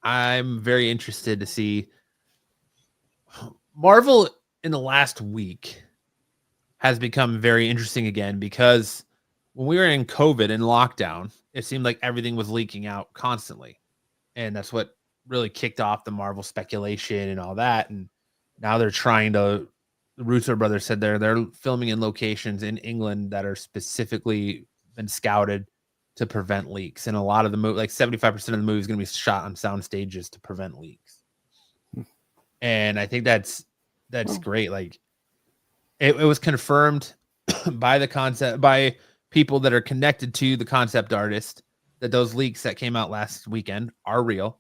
I'm very interested to see Marvel in the last week has become very interesting again because when we were in COVID and lockdown, it seemed like everything was leaking out constantly. And that's what really kicked off the Marvel speculation and all that. And now they're trying to, the Russo brothers said they're filming in locations in England that are specifically been scouted to prevent leaks. And a lot of the movie, like 75% of the movie is going to be shot on sound stages to prevent leaks. And I think that's great. Like it was confirmed by people that are connected to the concept artist that those leaks that came out last weekend are real.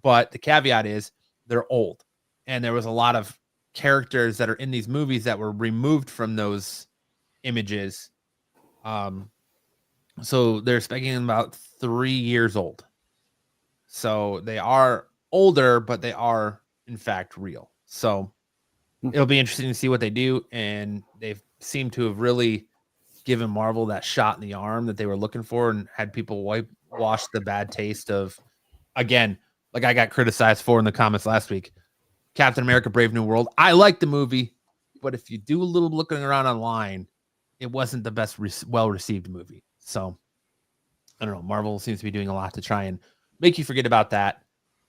But the caveat is they're old. And there was a lot of characters that are in these movies that were removed from those images. So they're speaking about 3 years old. So they are older, but they are in fact real. So it'll be interesting to see what they do. And they've seemed to have really given Marvel that shot in the arm that they were looking for and had people wash the bad taste of, again, like I got criticized for in the comments last week, Captain America Brave New World. I like the movie, but if you do a little looking around online, it wasn't the best well-received movie. So I don't know. Marvel seems to be doing a lot to try and make you forget about that.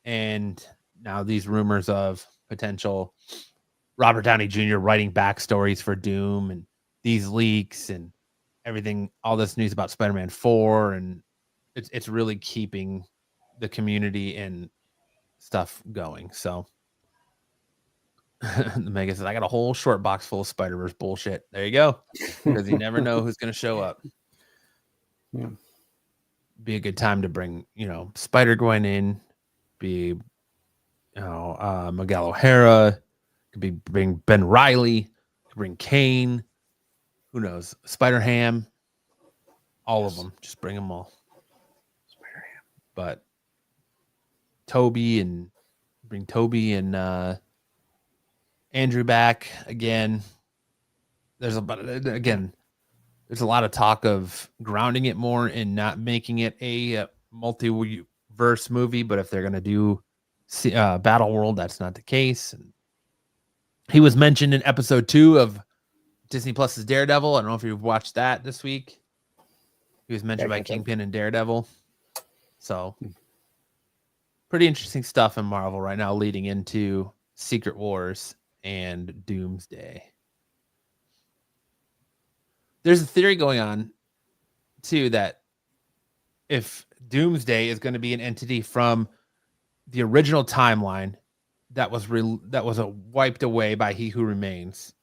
And now these rumors of potential Robert Downey Jr. writing backstories for Doom and these leaks and everything, all this news about Spider-Man 4, and it's really keeping the community and stuff going. So the Mega says, I got a whole short box full of Spider-Verse bullshit. There you go. Because you never know who's going to show up. Yeah. Be a good time to bring, Spider-Gwen in, Miguel O'Hara, bring Ben Reilly, bring Kane, who knows, Spider-Ham, all of them. Just bring them all. Spider-Ham. But bring Toby and Andrew back again. There's a lot of talk of grounding it more and not making it a multiverse movie. But if they're going to do Battle World, that's not the case. And he was mentioned in episode 2 of Disney Plus's Daredevil. I don't know if you've watched that this week. He was mentioned by Kingpin and Daredevil. So pretty interesting stuff in Marvel right now leading into Secret Wars and Doomsday. There's a theory going on too that if Doomsday is going to be an entity from the original timeline that was wiped away by He Who Remains,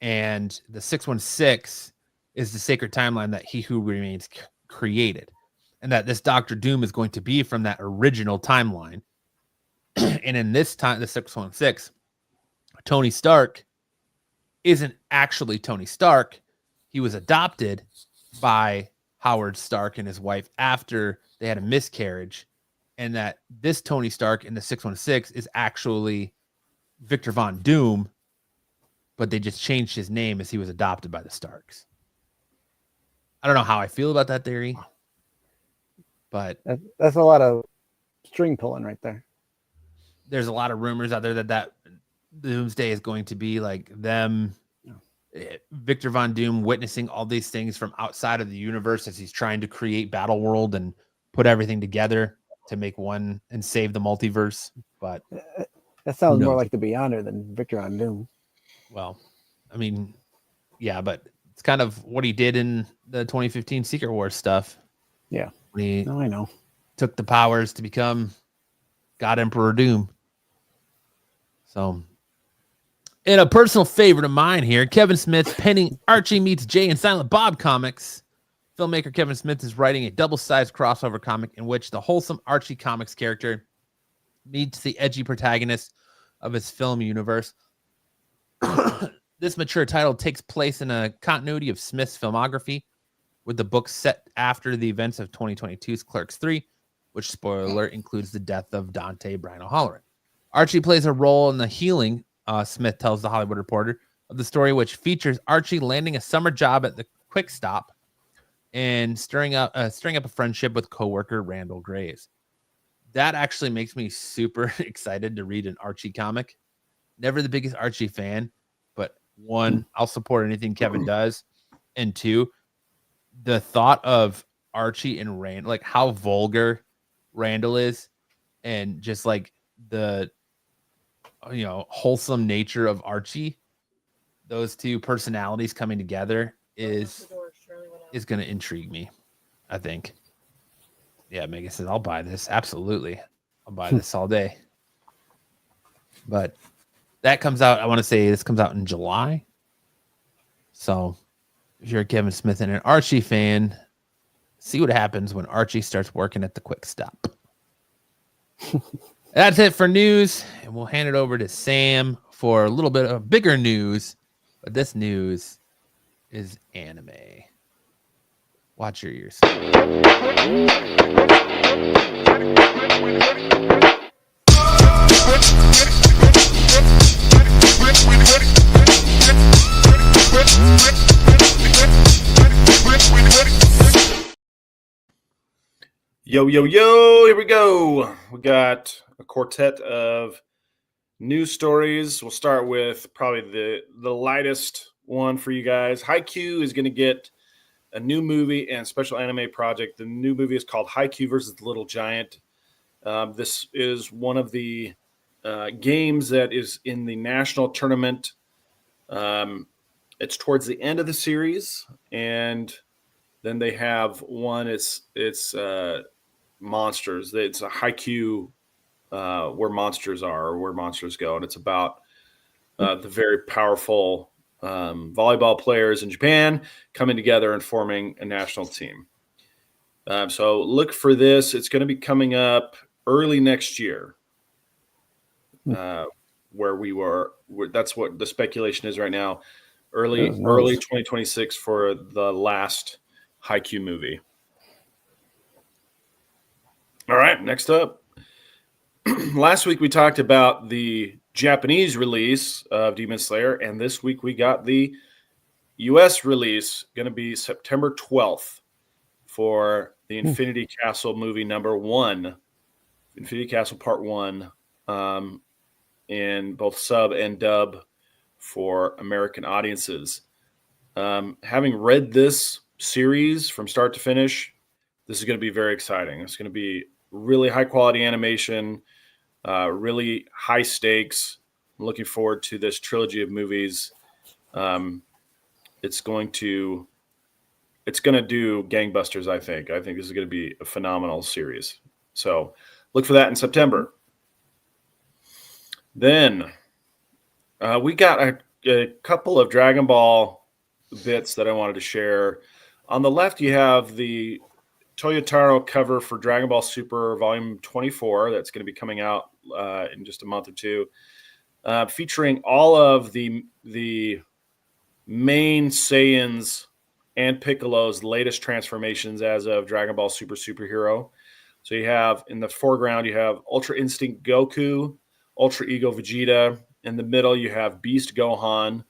and the 616 is the sacred timeline that He Who Remains created, and that this Doctor Doom is going to be from that original timeline. And in this time, the 616, Tony Stark isn't actually Tony Stark. He was adopted by Howard Stark and his wife after they had a miscarriage, and that this Tony Stark in the 616 is actually Victor Von Doom, but they just changed his name as he was adopted by the Starks. I don't know how I feel about that theory, but that's a lot of string pulling right there. There's a lot of rumors out there that Doomsday is going to be like them, Victor Von Doom witnessing all these things from outside of the universe as he's trying to create Battle World and put everything together to make one and save the multiverse. But that sounds more like the Beyonder than Victor Von Doom. Well, I mean, yeah, but it's kind of what he did in the 2015 Secret Wars stuff. Yeah. When I know. Took the powers to become God Emperor Doom. So, in a personal favorite of mine here, Kevin Smith penning Archie meets Jay and Silent Bob comics. Filmmaker Kevin Smith is writing a double-sized crossover comic in which the wholesome Archie comics character meets the edgy protagonist of his film universe. This mature title takes place in a continuity of Smith's filmography, with the book set after the events of 2022's Clerks 3, which, spoiler alert, includes the death of Dante Brian O'Halloran. Archie plays a role in the healing, Smith tells The Hollywood Reporter, of the story, which features Archie landing a summer job at the Quick Stop and stirring up a friendship with coworker Randall Graves. that actually makes me super excited to read an Archie comic. Never the biggest Archie fan, but one, I'll support anything Kevin does. And two, the thought of Archie and Rand, like how vulgar Randall is, and just like the wholesome nature of Archie, those two personalities coming together is going to intrigue me, I think. Yeah, Megan says I'll buy this. Absolutely. I'll buy this all day. But that comes out, I want to say this comes out in July. So if you're a Kevin Smith and an Archie fan, see what happens when Archie starts working at the Quick Stop. That's it for news, and we'll hand it over to Sam for a little bit of bigger news. But this news is anime. Watch your ears. Yo, yo, yo, here we go. We got a quartet of news stories. We'll start with probably the lightest one for you guys. Haikyuu is going to get a new movie and special anime project. The new movie is called Haikyuu versus the Little Giant. This is one of the games that is in the national tournament. It's towards the end of the series, and then they have one. It's monsters. It's a Haikyuu where monsters are, or where monsters go, and it's about the very powerful volleyball players in Japan coming together and forming a national team. So look for this. It's going to be coming up early next year. That's what the speculation is right now. Early 2026 for the last Haikyuu movie. All right, next up. Last week we talked about the Japanese release of Demon Slayer, and this week we got the U.S. release, going to be September 12th for the Infinity Castle movie number 1, Infinity Castle Part 1, in both sub and dub for American audiences. Having read this series from start to finish, this is going to be very exciting. It's going to be really high quality animation, really high stakes. I'm looking forward to this trilogy of movies. It's going to do gangbusters, I think. I think this is going to be a phenomenal series. So look for that in September. Then we got a couple of Dragon Ball bits that I wanted to share. On the left, you have the Toyotaro cover for Dragon Ball Super Volume 24. That's going to be coming out in just a month or two, featuring all of the main Saiyans and Piccolo's latest transformations as of Dragon Ball Super Superhero. So you have in the foreground, you have Ultra Instinct Goku, Ultra Ego Vegeta. In the middle, you have Beast Gohan.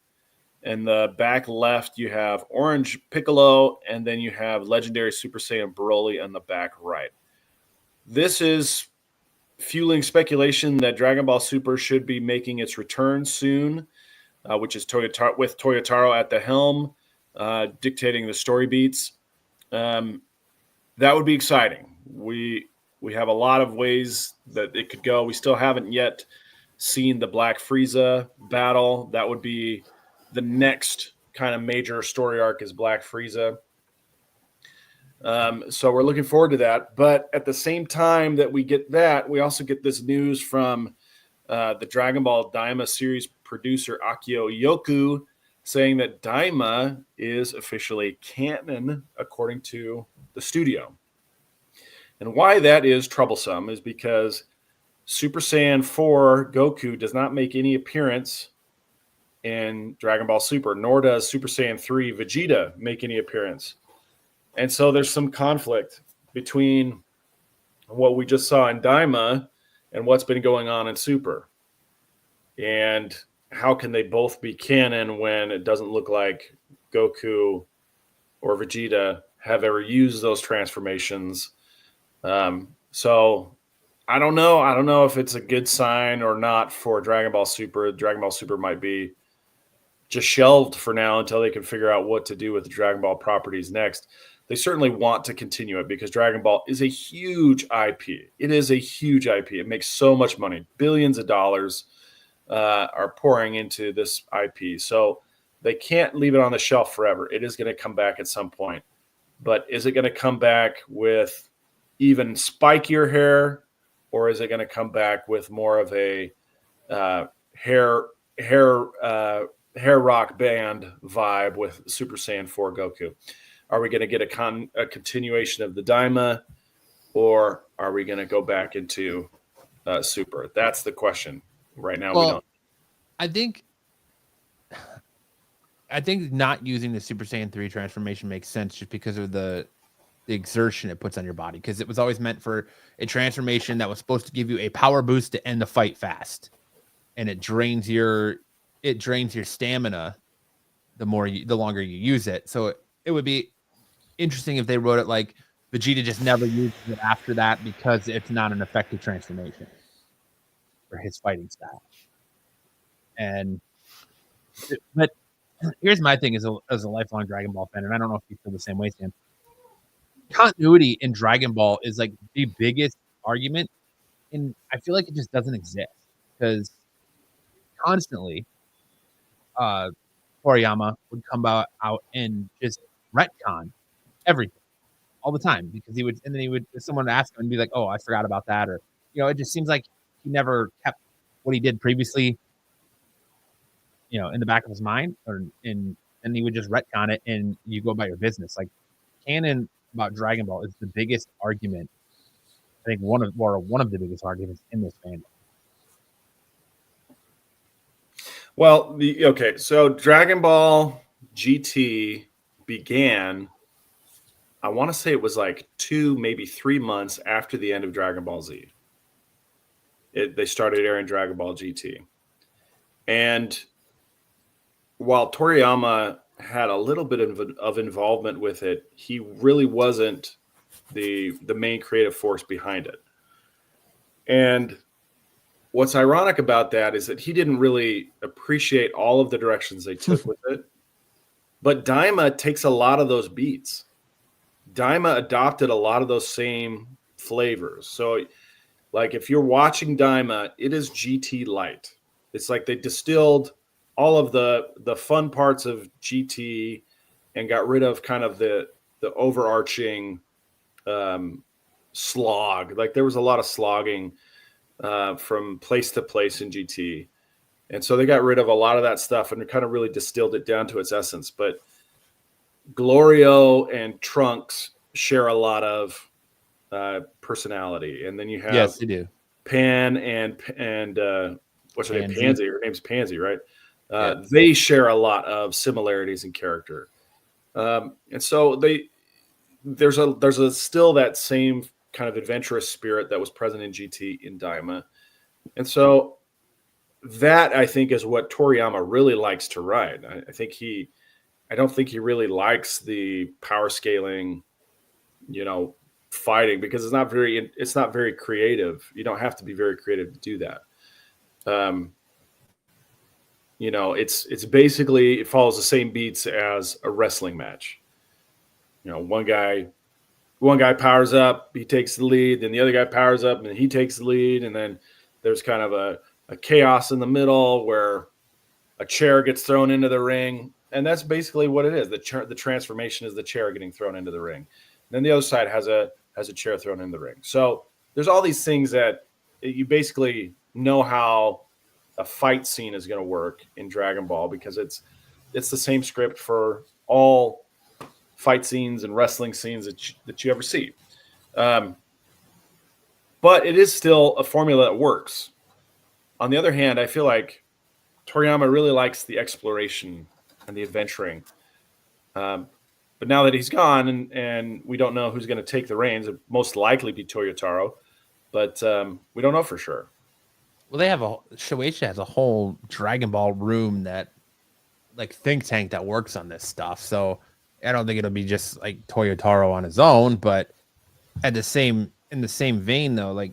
In the back left, you have Orange Piccolo, and then you have Legendary Super Saiyan Broly in the back right. This is fueling speculation that Dragon Ball Super should be making its return soon, which is with Toyotaro at the helm, dictating the story beats. That would be exciting. We have a lot of ways that it could go. We still haven't yet seen the Black Frieza battle. That would be the next kind of major story arc, is Black Frieza. So we're looking forward to that. But at the same time that we get that, we also get this news from the Dragon Ball Daima series producer Akio Yoku saying that Daima is officially canon according to the studio. And why that is troublesome is because Super Saiyan 4 Goku does not make any appearance in Dragon Ball Super, nor does Super Saiyan 3 Vegeta make any appearance. And so there's some conflict between what we just saw in Daima and what's been going on in Super. And how can they both be canon when it doesn't look like Goku or Vegeta have ever used those transformations? So I don't know. I don't know if it's a good sign or not for Dragon Ball Super. Dragon Ball Super might be just shelved for now until they can figure out what to do with the Dragon Ball properties next. They certainly want to continue it because Dragon Ball is a huge IP. It is a huge IP. It makes so much money. Billions of dollars are pouring into this IP. So they can't leave it on the shelf forever. It is going to come back at some point. But is it going to come back with even spikier hair, or is it going to come back with more of a hair rock band vibe with Super Saiyan 4 Goku? Are we going to get a continuation of the Daima, or are we going to go back into Super? That's the question. Right now, we don't. I think not using the Super Saiyan 3 transformation makes sense just because of the exertion it puts on your body, because it was always meant for a transformation that was supposed to give you a power boost to end the fight fast, and it drains your stamina the longer you use it. So it would be interesting if they wrote it like Vegeta just never uses it after that because it's not an effective transformation for his fighting style. But here's my thing as a lifelong Dragon Ball fan, and I don't know if you feel the same way, Sam. Continuity in Dragon Ball is like the biggest argument, and I feel like it just doesn't exist because constantly Toriyama would come out and just retcon everything all the time, because someone would ask him and be like, "Oh, I forgot about that," or it just seems like he never kept what he did previously, in the back of his mind, and he would just retcon it, and you go about your business. Like, canon about Dragon Ball is the biggest argument. I think one of the biggest arguments in this fandom. Well, so Dragon Ball GT began, I want to say it was like 2, maybe 3 months after the end of Dragon Ball Z. They started airing Dragon Ball GT. And while Toriyama had a little bit of involvement with it, he really wasn't the main creative force behind it. And what's ironic about that is that he didn't really appreciate all of the directions they took with it. But Daima takes a lot of those beats. Daima adopted a lot of those same flavors. So, like, if you're watching Daima, it is GT light. It's like they distilled all of the fun parts of GT and got rid of kind of the overarching slog. Like, there was a lot of slogging from place to place in GT. And so they got rid of a lot of that stuff and kind of really distilled it down to its essence. But Glorio and Trunks share a lot of personality. And then you have Yes, they do. Pan and what's her name? Pansy. Her name's Pansy, right? Yeah. They share a lot of similarities in character. And so there's still that same kind of adventurous spirit that was present in GT in Daima. And so that, I think, is what Toriyama really likes to write. I don't think he really likes the power scaling, fighting, because it's not very creative. You don't have to be very creative to do that. It's basically, it follows the same beats as a wrestling match. One guy powers up, he takes the lead, then the other guy powers up and he takes the lead, and then there's kind of a chaos in the middle where a chair gets thrown into the ring, and that's basically what it is. The transformation is the chair getting thrown into the ring. And then the other side has a chair thrown in the ring. So there's all these things that you basically know how a fight scene is going to work in Dragon Ball, because it's the same script for all fight scenes and wrestling scenes that you ever see. But it is still a formula that works. On the other hand, I feel like Toriyama really likes the exploration and the adventuring. But now that he's gone and we don't know who's going to take the reins, it'll most likely be Toyotaro, but we don't know for sure. Well, Shueisha has a whole Dragon Ball room that, like, think tank that works on this stuff. So I don't think it'll be just like Toyotaro on his own, but in the same vein though, like,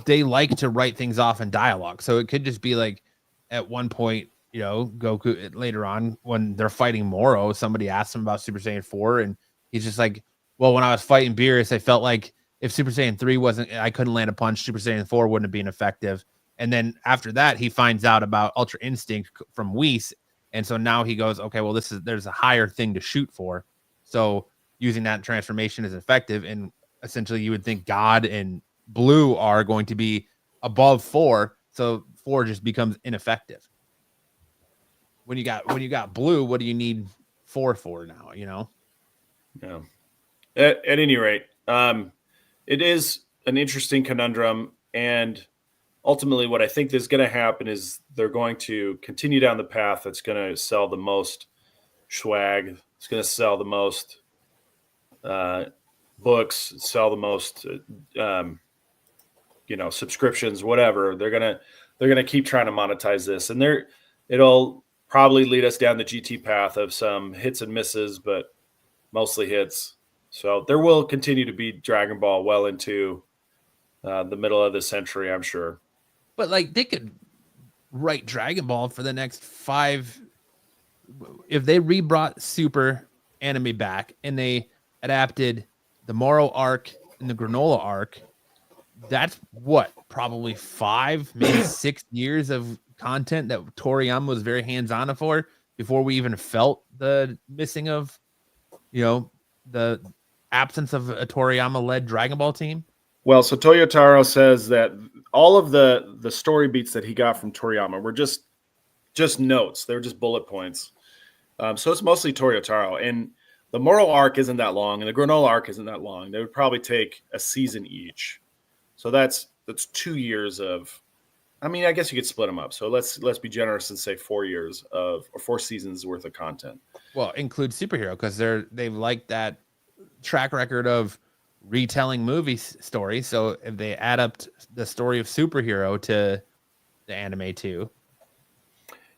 they like to write things off in dialogue. So it could just be like at one point, Goku later on when they're fighting Moro, somebody asked him about Super Saiyan 4, and he's just like, well, when I was fighting Beerus, I felt like if Super Saiyan 3 I couldn't land a punch, Super Saiyan 4 wouldn't have been effective. And then after that, he finds out about Ultra Instinct from Whis. And so now he goes, okay, well, there's a higher thing to shoot for. So using that transformation is effective. And essentially you would think God and Blue are going to be above 4. So 4 just becomes ineffective. When you got Blue, what do you need 4 for now? Yeah. At any rate, it is an interesting conundrum, and ultimately what I think is going to happen is they're going to continue down the path that's going to sell the most swag. It's going to sell the most books, sell the most subscriptions, whatever. They're gonna keep trying to monetize this, and it'll probably lead us down the GT path of some hits and misses, but mostly hits. So there will continue to be Dragon Ball well into the middle of the century, I'm sure. But like they could write Dragon Ball for the next 5. If they rebrought Super anime back and they adapted the Moro arc and the Granola arc, that's probably 5, maybe 6 years of content that Toriyama was very hands-on for before we even felt the missing of, the absence of a Toriyama-led Dragon Ball team. Well, so Toyotaro says that all of the story beats that he got from Toriyama were just notes. They were just bullet points. So it's mostly Toyotaro. And the Moro arc isn't that long, and the Granola arc isn't that long. They would probably take a season each. So that's 2 years of, I mean, I guess you could split them up. So let's be generous and say 4 years or 4 seasons worth of content. Well, include superhero because they've liked that track record of retelling movie stories. So if they add up the story of superhero to the anime too.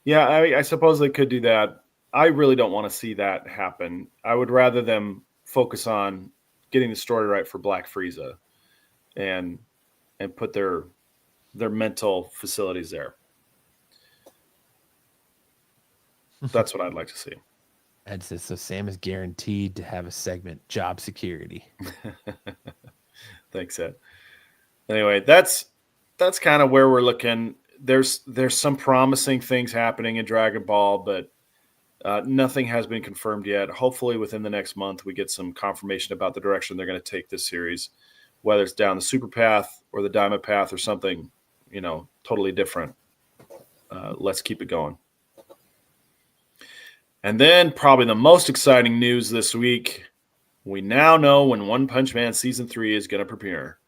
Yeah, I suppose they could do that. I really don't want to see that happen. I would rather them focus on getting the story right for Black Frieza and put their mental facilities there. That's what I'd like to see. And so Sam is guaranteed to have a segment, job security. Thanks, Ed. Anyway, that's kind of where we're looking. There's some promising things happening in Dragon Ball, but nothing has been confirmed yet. Hopefully within the next month, we get some confirmation about the direction they're going to take this series, whether it's down the super path or the diamond path or something, totally different. Let's keep it going. And then probably the most exciting news this week, we now know when One Punch Man Season 3 is going to premiere.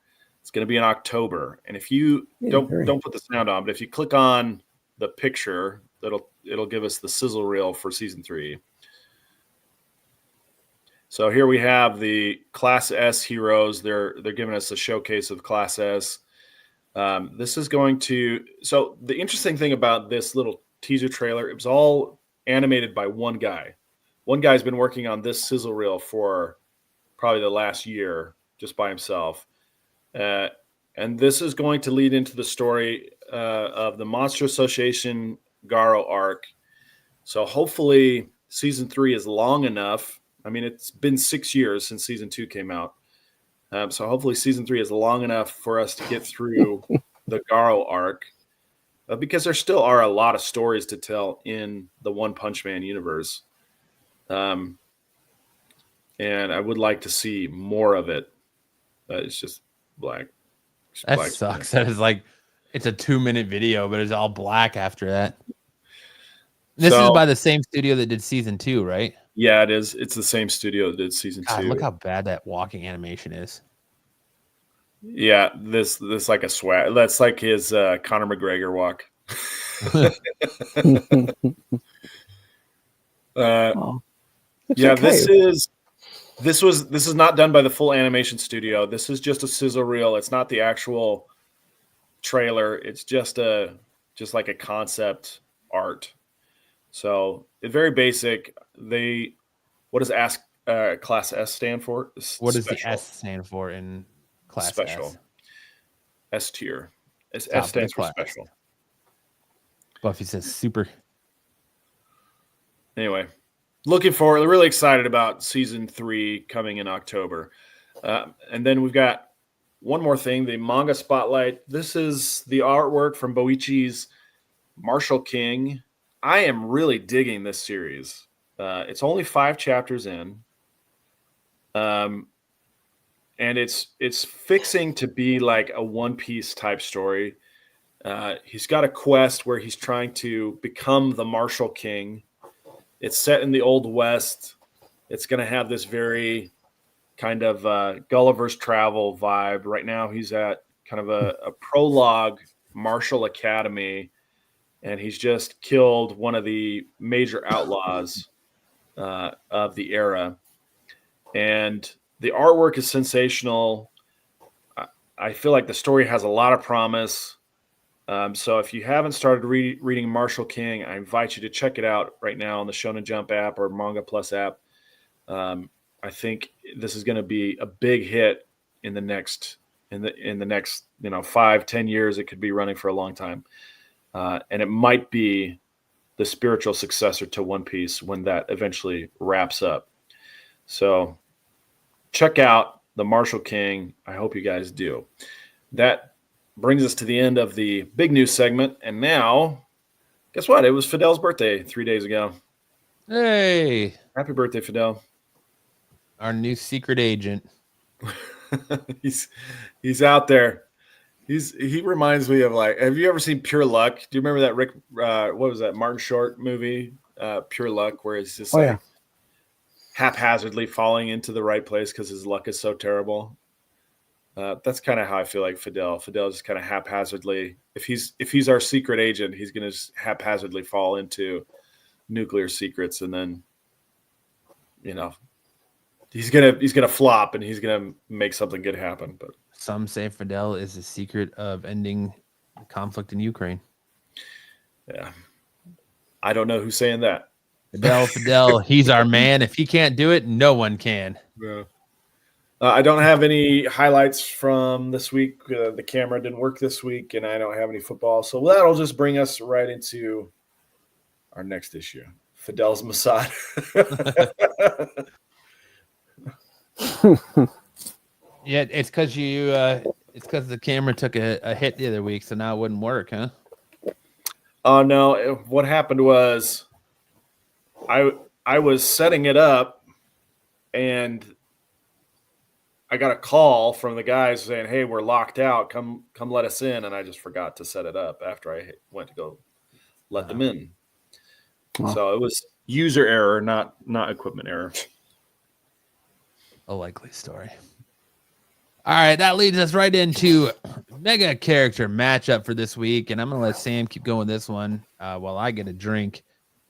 It's going to be in October. And if you don't put the sound on, but if you click on the picture, it'll give us the sizzle reel for Season 3. So here we have the Class S heroes. They're giving us a showcase of Class S. This is going to – so the interesting thing about this little teaser trailer, it was all animated by one guy. One guy's been working on this sizzle reel for probably the last year just by himself. And this is going to lead into the story of the Monster Association Garo arc. So hopefully Season 3 is long enough. I mean, it's been 6 years since Season 2 came out. So hopefully Season 3 is long enough for us to get through the Garo arc. Because there still are a lot of stories to tell in the One Punch Man universe. And I would like to see more of it. It's just black. That sucks. That is like, it's a 2-minute video, but it's all black after that. This is by the same studio that did Season 2, right? Yeah, it is. It's the same studio that did Season 2. Look how bad that walking animation is. Yeah, this like a swag. That's like his Conor McGregor walk. Yeah, this is not done by the full animation studio. This is just a sizzle reel. It's not the actual trailer. It's just like a concept art. So it's very basic. What does Class S stand for? What does the S stand for in Class Special. S? S tier. S Top of the stands for class. special. Buffy says super. Anyway, looking forward. Really excited about season 3 coming in October. And then we've got one more thing, the manga spotlight. This is the artwork from Boichi's Martial King. I am really digging this series. It's only 5 chapters in. And it's fixing to be like a One Piece type story. He's got a quest where he's trying to become the Martial King. It's set in the Old West. It's going to have this very kind of Gulliver's Travel vibe. Right now, he's at kind of a prologue martial academy, and he's just killed one of the major outlaws of the era. And the artwork is sensational. I feel like the story has a lot of promise. So if you haven't started reading Martial King, I invite you to check it out right now on the Shonen Jump app or Manga Plus app. I think this is going to be a big hit in the next 5-10 years. It could be running for a long time, and it might be the spiritual successor to One Piece when that eventually wraps up. So check out the Martial King. I hope you guys do. That brings us to the end of the big news segment. And now, guess what? It was Fidel's birthday 3 days ago. Hey, Happy birthday, Fidel. our new secret agent. He's out there. He reminds me of, like, have you ever seen Pure Luck? Do you remember that what was that Martin Short movie, Pure Luck, where it's just haphazardly falling into the right place because his luck is so terrible? That's kind of how I feel like Fidel. Fidel just kind of haphazardly, if he's our secret agent, he's going to just haphazardly fall into nuclear secrets, and then, he's gonna flop, and he's gonna make something good happen. But Some say Fidel is the secret of ending the conflict in Ukraine. yeah, I don't know who's saying that. Fidel, he's our man. If he can't do it, no one can. Yeah. I don't have any highlights from this week. The camera didn't work this week, and I don't have any football. So that'll just bring us right into our next issue, Fidel's Mossad. Yeah, it's because the camera took a hit the other week, so now it wouldn't work, huh? Oh no! What happened was, I was setting it up, and I got a call from the guys saying, "Hey, we're locked out. Come let us in." And I just forgot to set it up after I went to go let them in. Wow. So it was user error, not equipment error. A likely story. All right, that leads us right into mega character matchup for this week, and I'm gonna let Sam keep going this one while I get a drink.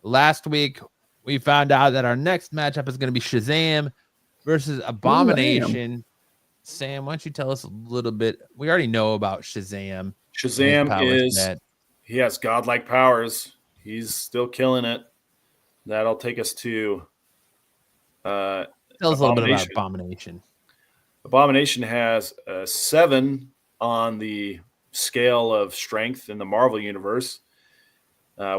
Last week we found out that our next matchup is going to be Shazam versus Abomination. Sam, why don't you tell us a little bit? We already know about Shazam. Shazam he has godlike powers. He's still killing it. That'll take us to Tell us a little bit about Abomination. Abomination has 7 on the scale of strength in the Marvel Universe,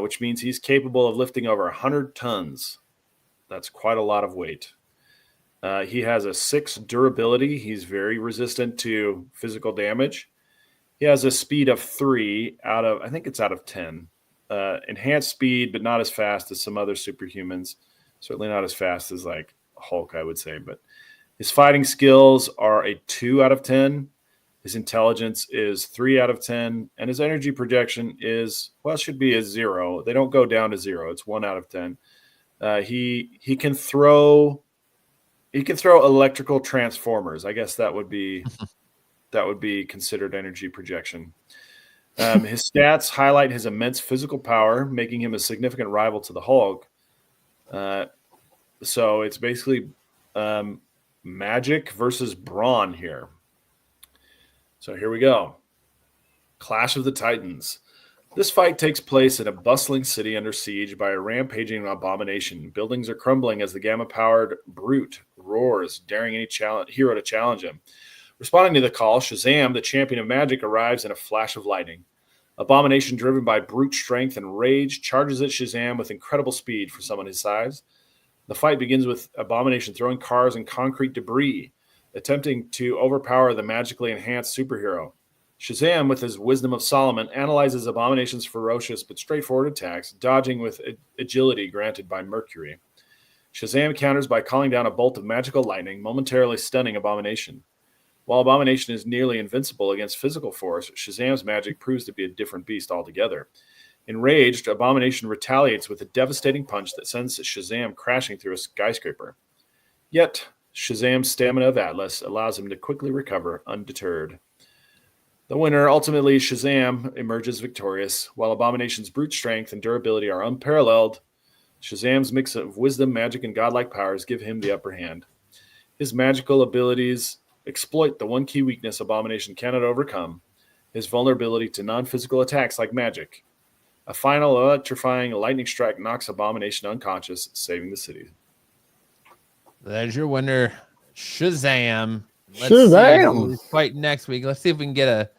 which means he's capable of lifting over 100 tons. That's quite a lot of weight. He has a 6 durability. He's very resistant to physical damage. He has a speed of 3 out of 10. Enhanced speed, but not as fast as some other superhumans. Certainly not as fast as like Hulk, I would say. But his fighting skills are a 2 out of 10. His intelligence is 3 out of 10. And his energy projection should be a 0. They don't go down to 0. It's 1 out of 10. He can throw electrical transformers. I guess that would be considered energy projection. His stats highlight his immense physical power, making him a significant rival to the Hulk. So it's basically magic versus brawn here. So here we go. Clash of the Titans. This fight takes place in a bustling city under siege by a rampaging abomination. Buildings are crumbling as the gamma-powered brute roars, daring any hero to challenge him. Responding to the call, Shazam, the champion of magic, arrives in a flash of lightning. Abomination, driven by brute strength and rage, charges at Shazam with incredible speed for someone his size. The fight begins with Abomination throwing cars and concrete debris, attempting to overpower the magically enhanced superhero. Shazam, with his wisdom of Solomon, analyzes Abomination's ferocious but straightforward attacks, dodging with agility granted by Mercury. Shazam counters by calling down a bolt of magical lightning, momentarily stunning Abomination. While Abomination is nearly invincible against physical force, Shazam's magic proves to be a different beast altogether. Enraged, Abomination retaliates with a devastating punch that sends Shazam crashing through a skyscraper. Yet, Shazam's stamina of Atlas allows him to quickly recover undeterred. The winner, ultimately Shazam, emerges victorious. While Abomination's brute strength and durability are unparalleled, Shazam's mix of wisdom, magic, and godlike powers give him the upper hand. His magical abilities exploit the one key weakness Abomination cannot overcome, his vulnerability to non-physical attacks like magic. A final electrifying lightning strike knocks Abomination unconscious, saving the city. There's your winner, Shazam. Shazam! See who's fighting next week. Let's see if we can get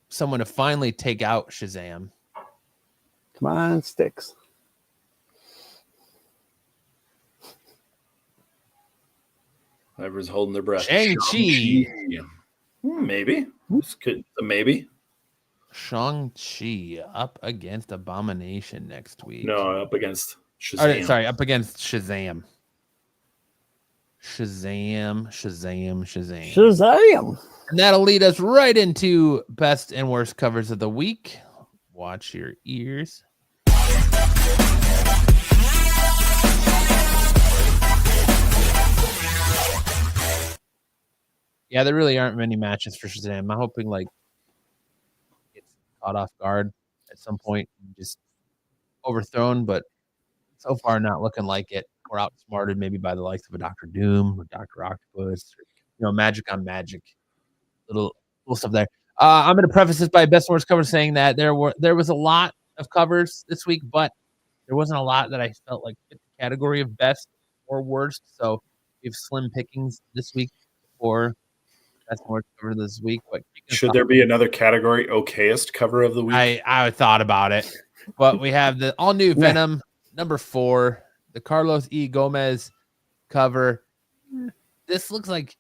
someone to finally take out Shazam. Come on, sticks. Everyone's holding their breath. Shang-Chi. Maybe. Maybe. Shang-Chi up against Abomination next week. No, up against Shazam. Up against Shazam. Shazam. Shazam! And that'll lead us right into best and worst covers of the week. Watch your ears. Yeah, there really aren't many matches for Shazam. I'm hoping it's caught off guard at some point and just overthrown, but so far not looking like it. We're outsmarted maybe by the likes of a Dr. Doom or Dr. Octopus, or, magic on magic. Little stuff there. I'm going to preface this by best and worst covers saying that there was a lot of covers this week, but there wasn't a lot that I felt like fit the category of best or worst. So we have slim pickings this week for best and worst cover this week. But should there be another category, okayest cover of the week? I thought about it, but we have the all new Venom number 4, the Carlos E. Gomez cover. This looks like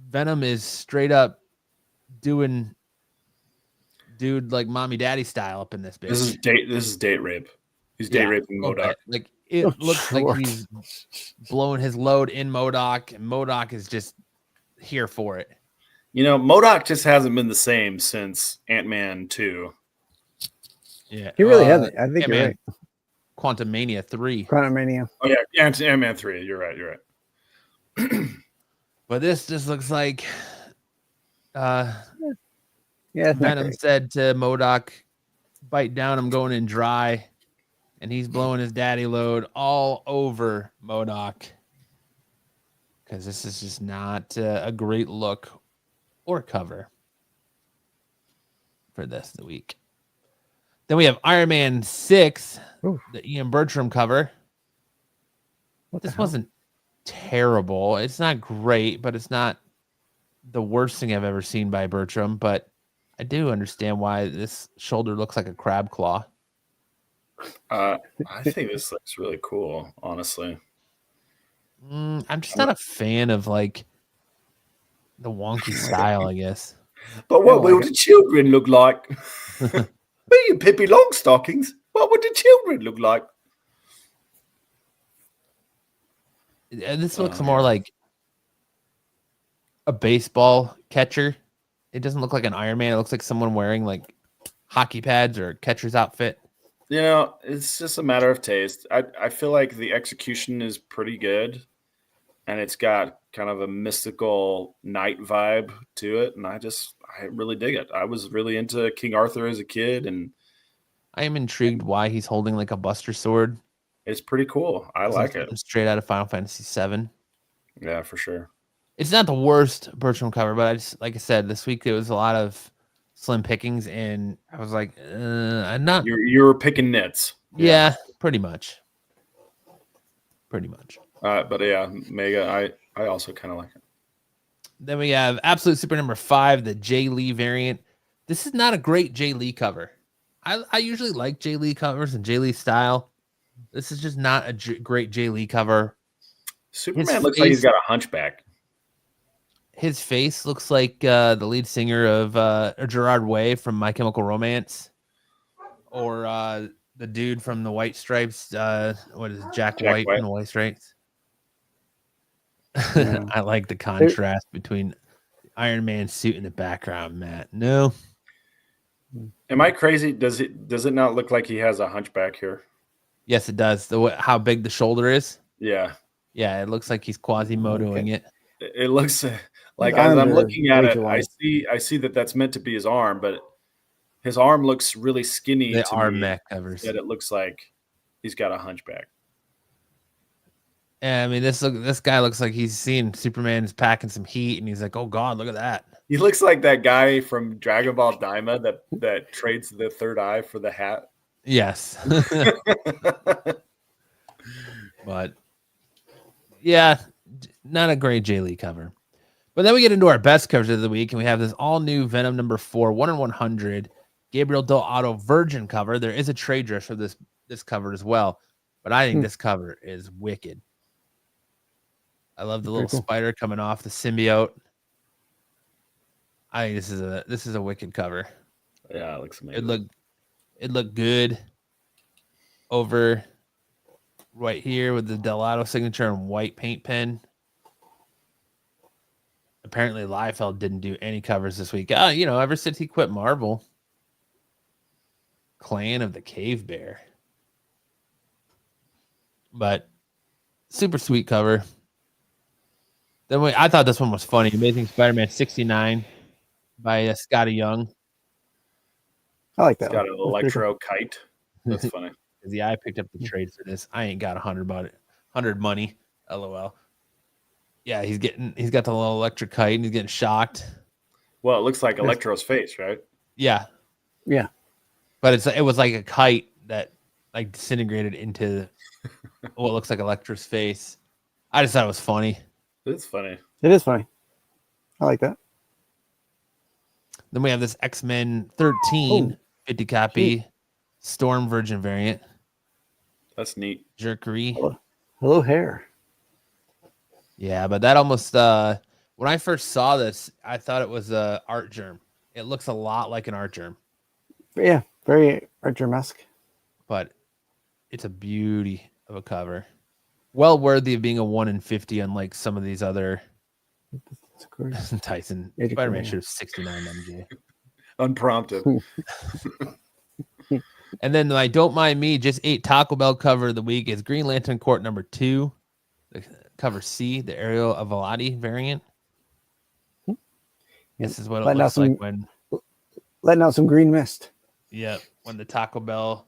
Venom is straight up doing dude like mommy daddy style up in this bitch. This is date rape. He's date raping MODOK. Like it looks like he's blowing his load in MODOK, and MODOK is just here for it. MODOK just hasn't been the same since Ant-Man 2. Yeah, he really hasn't. I think you're right. Quantum Mania 3. Quantum Mania. Oh yeah, Ant-Man 3. You're right. But this just looks like Venom said to MODOK, bite down, I'm going in dry. And he's blowing his daddy load all over MODOK. Because this is just not a great look or cover for this week. Then we have Iron Man 6, the Ian Bertram cover. This wasn't terrible. It's not great, but it's not the worst thing I've ever seen by Bertram. But I do understand why this shoulder looks like a crab claw. I think this looks really cool, honestly. I'm just not a fan of the wonky style, I guess. But what will the children look like? Being Pippi Longstockings, what would the children look like? This looks more like a baseball catcher. It doesn't look like an Iron Man. It looks like someone wearing hockey pads or a catcher's outfit. It's just a matter of taste. I feel like the execution is pretty good, and it's got kind of a mystical knight vibe to it, and I really dig it. I was really into King Arthur as a kid, and I am intrigued why he's holding a Buster sword. It's pretty cool. I like it. Straight out of Final Fantasy VII. Yeah, for sure. It's not the worst Bertram cover, but like I said, this week there was a lot of slim pickings, and I was like, I'm not. You were picking nits. Yeah, pretty much. But yeah, Mega, I also kind of like it. Then we have Absolute Super number 5, the Jay Lee variant. This is not a great Jay Lee cover. I usually like Jay Lee covers and Jay Lee style. This is just not a great Jay Lee cover. Superman looks like he's got a hunchback. His face looks like the lead singer of Gerard Way from My Chemical Romance, or the dude from the White Stripes. What is it? Jack White from the White Stripes? Yeah. I like the contrast between Iron Man suit in the background, Matt. No. Am I crazy? Does it not look like he has a hunchback here? Yes, it does. How big the shoulder is. Yeah. Yeah, it looks like he's Quasimodoing it. It looks like, as I'm looking at it, I see that that's meant to be his arm, but his arm looks really skinny. The to arm me, neck covers. that it looks like he's got a hunchback. Yeah, I mean, this guy looks like he's seen Superman's packing some heat, and he's like, "Oh God, look at that." He looks like that guy from Dragon Ball Daima that trades the third eye for the hat. Yes, but yeah, not a great Jay Lee cover. But then we get into our best covers of the week, and we have this all new Venom number 4, 1 in 100, Gabriel Del Auto Virgin cover. There is a trade dress for this cover as well, but I think this cover is wicked. I love the little spider coming off the symbiote. I think this is a wicked cover. Yeah, it looks amazing. It looked good over right here with the Del Auto signature and white paint pen. Apparently, Liefeld didn't do any covers this week. Ever since he quit Marvel. Clan of the Cave Bear. But super sweet cover. Then I thought this one was funny. Amazing Spider-Man 69 by Scotty Young. I like that. It's got an electro kite. That's funny. Yeah, I picked up the trade for this. I ain't got 100 money. LOL. Yeah, he's got the little electric kite and he's getting shocked. Well, it looks like Electro's face, right? Yeah. Yeah. But it was like a kite that like disintegrated into what looks like Electro's face. I just thought it was funny. It's funny. It is funny. I like that. Then we have this X-Men 13 50 copy Storm Virgin variant. That's neat. Jerkery. Hello, hair. Yeah, but that almost when I first saw this, I thought it was a art germ. It looks a lot like an art germ. Yeah, very art germ-esque. But it's a beauty of a cover. Well worthy of being a 1 in 50, unlike some of these other Tyson. Spider-Man should have 69 MJ. Unprompted. And then I Don't Mind Me, just 8 Taco Bell cover of the week is Green Lantern Corps number 2. The cover C, the Ariel Avalati variant. This is what it looks like when letting out some green mist. Yeah, when the Taco Bell,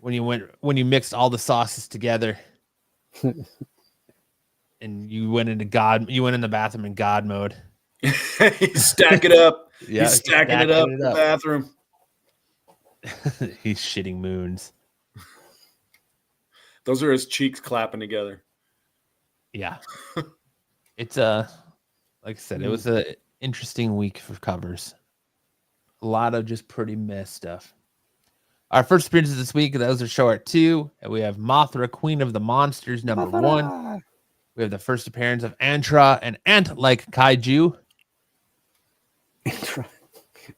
when you mixed all the sauces together. And you went in the bathroom in God mode. He's stacking it up. Yeah, he's stacking it up in the bathroom. He's shitting moons. Those are his cheeks clapping together. Yeah. It's like I said, it was an interesting week for covers. A lot of just pretty mess stuff. Our first appearances this week, those are show art 2. And we have Mothra, Queen of the Monsters, number 1. We have the first appearance of Antra, an ant-like kaiju.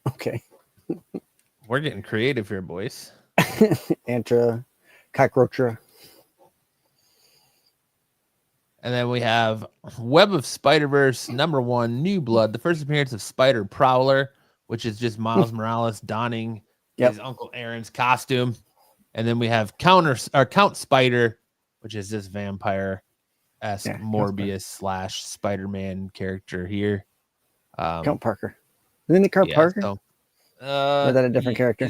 Okay. We're getting creative here, boys. Antra, cockroacher. And then we have Web of Spider-Verse, number 1, New Blood, the first appearance of Spider Prowler, which is just Miles Morales donning his Uncle Aaron's costume. And then we have Count Spider, which is this vampire-esque Morbius / Spider-Man character here. Count Parker. Isn't it Count Parker? So, or is that a different character?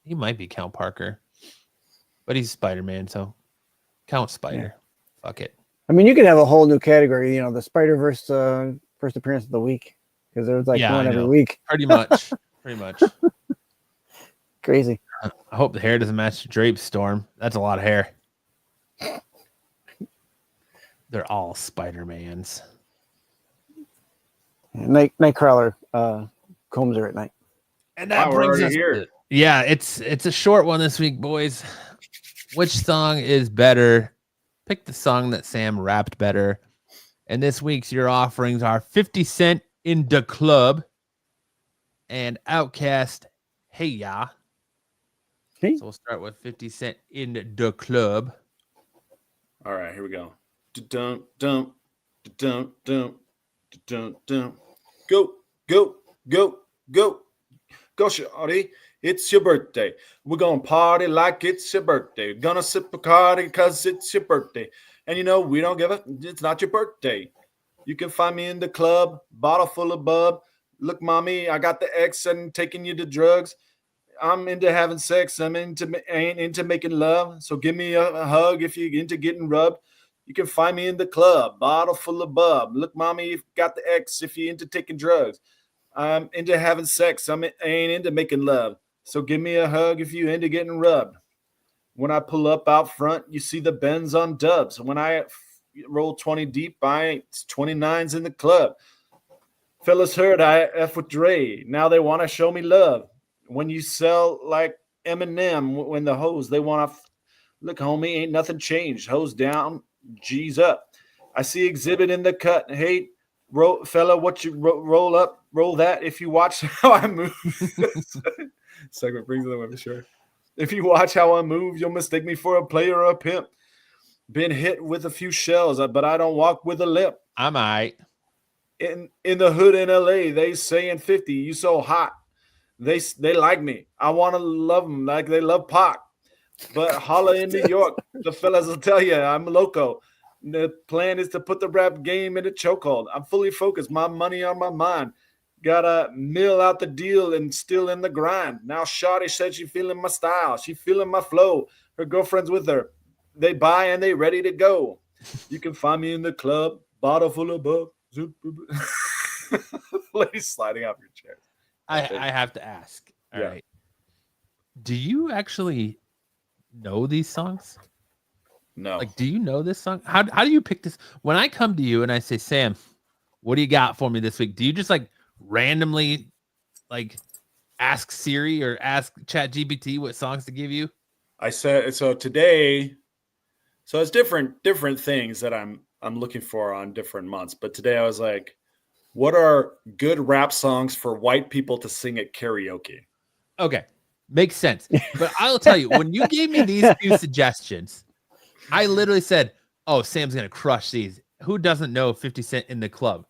He might be Count Parker. But he's Spider-Man, so Count Spider. Yeah. Fuck it. I mean, you could have a whole new category, the Spider-Verse first appearance of the week. Because there was like one every week. Pretty much. Pretty much. Crazy. I hope the hair doesn't match the drape, Storm. That's a lot of hair. They're all Spider-Mans. Nightcrawler combs her at night. And that Wow, we're brings already us here. Yeah, it's a short one this week, boys. Which song is better? Pick the song that Sam rapped better. And this week's your offerings are 50 Cent in the Club and Outkast Hey Ya. Hey. So we'll start with 50 Cent in the Club. All right, here we go. Dun dun dun dun dun dun. Go, go, go, go. Go, shawty. It's your birthday. We're gonna party like it's your birthday. Gonna sip a Bacardi because it's your birthday. And you know, we don't give a, it's not your birthday. You can find me in the club, bottle full of bub. Look, mommy, I got the X and taking you to drugs. I'm into having sex. Ain't into making love. So give me a hug if you're into getting rubbed. You can find me in the club, bottle full of bub. Look, mommy, you got the X if you're into taking drugs. I'm into having sex. Ain't into making love. So give me a hug if you into getting rubbed. When I pull up out front, you see the Benz on dubs. When I roll 20 deep, I ain't 29s in the club. Fellas heard I F with Dre. Now they want to show me love. When you sell like Eminem, when the hoes, they want to look, homie, ain't nothing changed. Hoes down, G's up. I see exhibit in the cut. Hey, fella, what you roll up, roll that. If you watch how I move, segment brings the women, sure. If you watch how I move, you'll mistake me for a player or a pimp. Been hit with a few shells, but I don't walk with a limp. I'm all right. In the hood in LA, they saying 50, you so hot. They like me. I want to love them like they love Pac. But holla in New York, the fellas will tell you I'm loco. The plan is to put the rap game in a chokehold. I'm fully focused, my money on my mind. Gotta mill out the deal and still in the grind. Now Shawty said she feeling my style. She feeling my flow. Her girlfriend's with her. They buy and they ready to go. You can find me in the club, bottle full of bub. Ladies sliding off your chair. I have to ask. All right. Do you actually know these songs? No. Like, do you know this song? How do you pick this? When I come to you and I say, Sam, what do you got for me this week? Do you just like randomly like ask Siri or ask ChatGPT what songs to give you? I said so today. So it's different things that I'm looking for on different months. But today I was like, what are good rap songs for white people to sing at karaoke? Okay. Makes sense. But I'll tell you, when you gave me these few suggestions, I literally said, oh, Sam's going to crush these. Who doesn't know 50 Cent in the Club?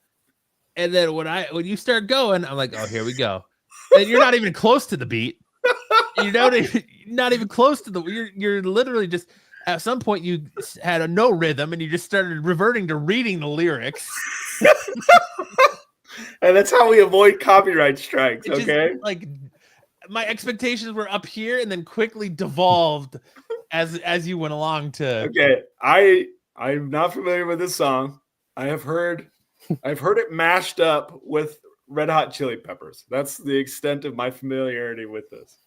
And then when you start going, I'm like, oh, here we go. And you're not even close to the beat. You know, not even close to you're literally just, at some point you had no rhythm and you just started reverting to reading the lyrics. And that's how we avoid copyright strikes. Okay. Like my expectations were up here and then quickly devolved as you went along to. Okay. I'm not familiar with this song. I've heard it mashed up with Red Hot Chili Peppers. That's the extent of my familiarity with this.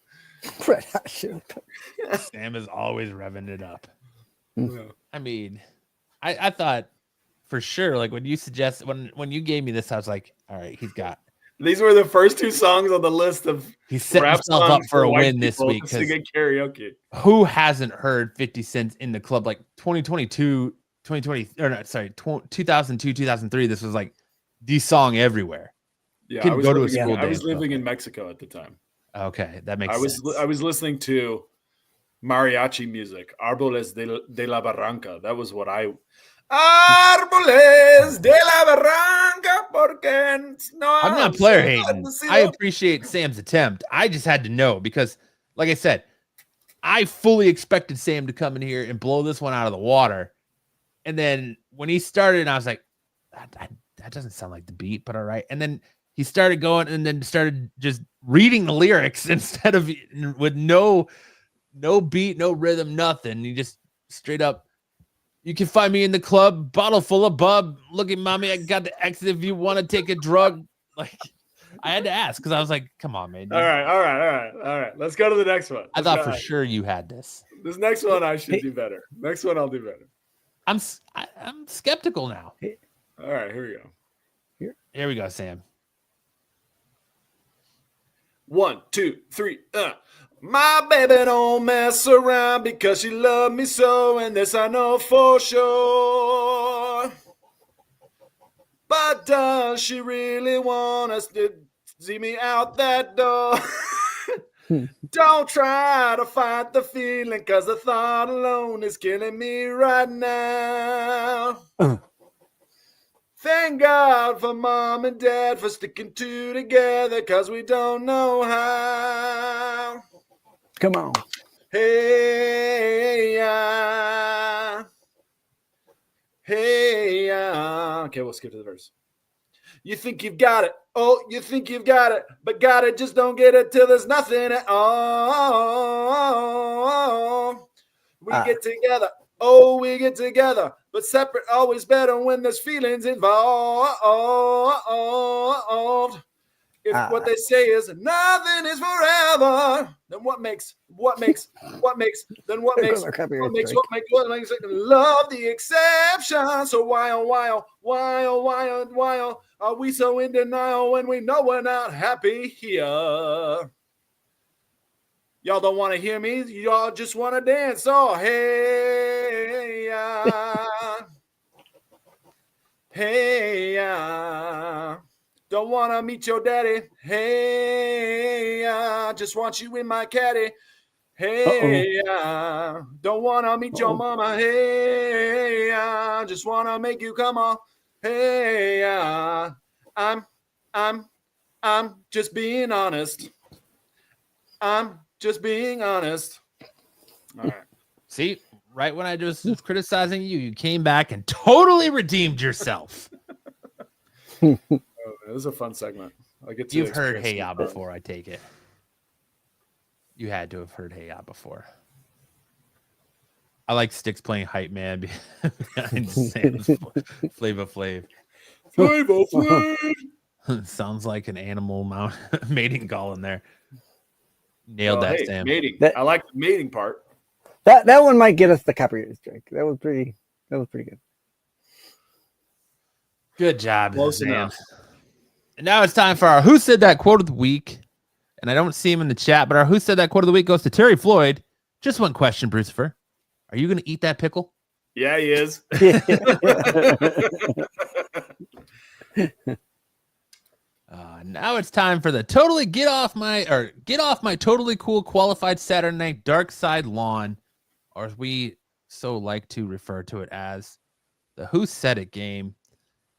Red Hot Chili Peppers. Sam is always revving it up. Yeah. I mean, I thought for sure, like when you gave me this, I was like, all right, he's got. These were the first two songs on the list of He set rap himself up songs for a white win this people week. to sing at karaoke. Who hasn't heard 50 Cent in the Club? Like 2022, 2020, or not, sorry, 2002, 2003. This was like the song everywhere. Yeah, Couldn't go to a school I was dance, living though. in Mexico at the time. Okay, that makes sense. I was listening to mariachi music, Árboles de la Barranca. That was what I. Árboles de la Barranca, porque no. I'm not player hating. I appreciate Sam's attempt. I just had to know because, like I said, I fully expected Sam to come in here and blow this one out of the water. And then when he started, I was like, that doesn't sound like the beat, but all right. And then he started going and then started just reading the lyrics instead of with no beat, no rhythm, nothing. He just straight up, you can find me in the club, bottle full of bub. Look at mommy, I got the exit if you want to take a drug. Like, I had to ask because I was like, come on, man. All right. Let's go to the next one. I thought for sure you had this. This next one I should do better. Next one I'll do better. I'm skeptical now. All right, here we go. Here we go, Sam. 1, 2, 3. My baby don't mess around because she loved me so, and this I know for sure. But does she really want us to see me out that door? Don't try to fight the feeling, because the thought alone is killing me right now. Thank God for mom and dad for sticking two together, because we don't know how. Come on. Hey, hey, okay, we'll skip to the verse. You think you've got it. Oh, you think you've got it, but got it, just don't get it till there's nothing at all. We get together. Oh, we get together, but separate always better when there's feelings involved. If what they say is nothing is forever, then what makes it love the exception? So why are we so in denial when we know we're not happy here? Y'all don't want to hear me. Y'all just want to dance. Oh, hey, hey, don't want to meet your daddy. Hey, just want you in my caddy. Hey, don't want to meet your mama. Hey, just want to make you come on. Hey, I'm just being honest. I'm just being honest. All right. See, right when I was criticizing you, you came back and totally redeemed yourself. Oh, it was a fun segment. I get to You've heard experience Hey Ya it. before, I take it. You had to have heard Hey Ya before. I like Sticks playing hype man behind Sam's Flava Flav. Flava Flav. Sounds like an animal mating call in there. Nailed that, Hey, Sam. mating. That- I like the mating part. That one might get us the copyright strike. That was pretty good. Good job, Close Sam. enough. And now it's time for our Who Said That Quote of the Week. And I don't see him in the chat, but our Who Said That Quote of the Week goes to Terry Floyd. Just one question, Brucifer. Are you going to eat that pickle? Yeah, he is. Now it's time for the totally get off my totally cool qualified Saturday night dark side lawn, or as we so like to refer to it as the Who Said It game.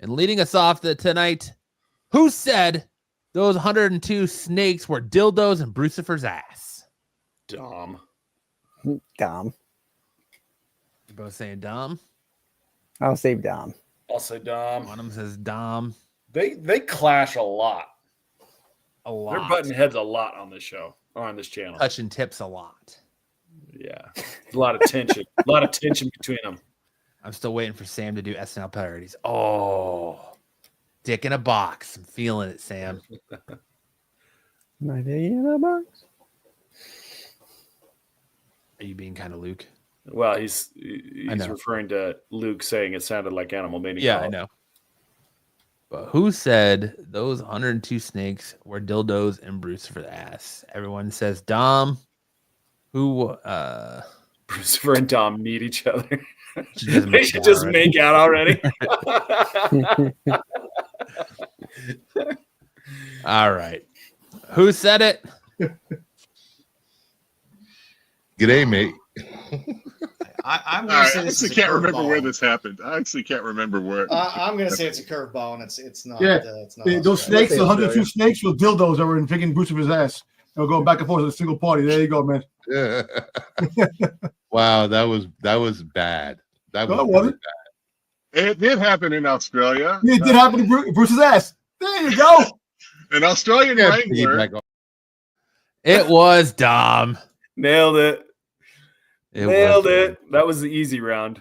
And leading us off tonight, who said those 102 snakes were dildos in Brucifer's ass? Dom. Dom. You're both saying Dom. I'll save Dom. I'll say Dom. One of them says Dom. They clash a lot. A lot. They're butting heads a lot on this show, or on this channel. Touching tips a lot. Yeah. A lot of tension. A lot of tension between them. I'm still waiting for Sam to do SNL parodies. Oh, dick in a box. I'm feeling it, Sam. My day in a box. Are you being kind of Luke? Well, he's know. referring to Luke saying it sounded like animal mating. Yeah, call. I know. But who said those 102 snakes were dildos in Brucifer's ass? Everyone says Dom. Who? Brucifer and Dom meet each other. They They should just make out already. All right. Who said it? G'day, mate. I'm All gonna right, say I this actually is a can't remember curveball. where this happened. I actually can't remember where. I'm gonna say it's a curveball, and it's not. Yeah. It's not Those Australia. snakes, the 102 snakes were dildos that were in freaking Bruce's ass. They were going back and forth at a single party. There you go, man. Wow, that was bad. That No, was it wasn't. bad. It did happen in Australia. It did happen to Bruce's ass. There you go. An Australian Yeah, wrangler. It was Dom. Nailed it. was Nailed Dom. it. That was the easy round.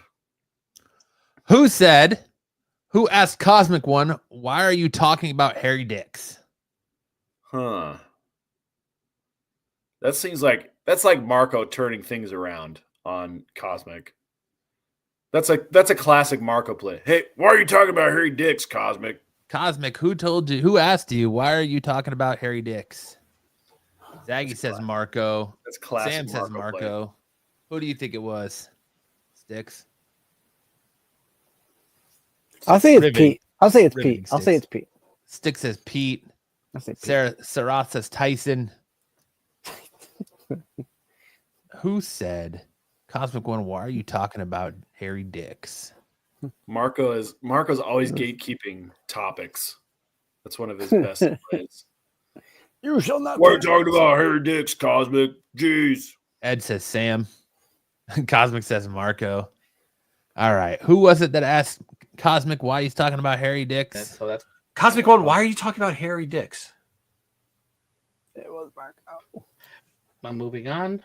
Who said? Who asked Cosmic One? Why are you talking about hairy dicks? Huh. That seems like that's like Marco turning things around on Cosmic. That's a classic Marco play. Hey, why are you talking about hairy dicks, Cosmic? Cosmic, who told you? Who asked you? Why are you talking about hairy dicks? Zaggy says Marco. That's classic. Sam says play. Marco. Who do you think it was? Sticks. I'll say it's Riveting. Pete. I'll say it's Riveting Pete. I'll say sticks. it's Pete. Stick says Pete. I'll say Pete. Sarat says Tyson. Who said, Cosmic One, why are you talking about hairy dicks? Marco's always gatekeeping topics. That's one of his best plays. You shall not. Why are you talking about hairy dicks, Cosmic? Jeez. Ed says Sam. Cosmic says Marco. All right. Who was it that asked Cosmic why he's talking about hairy dicks? That's Cosmic One. Why are you talking about hairy dicks? It was Marco. I'm moving on.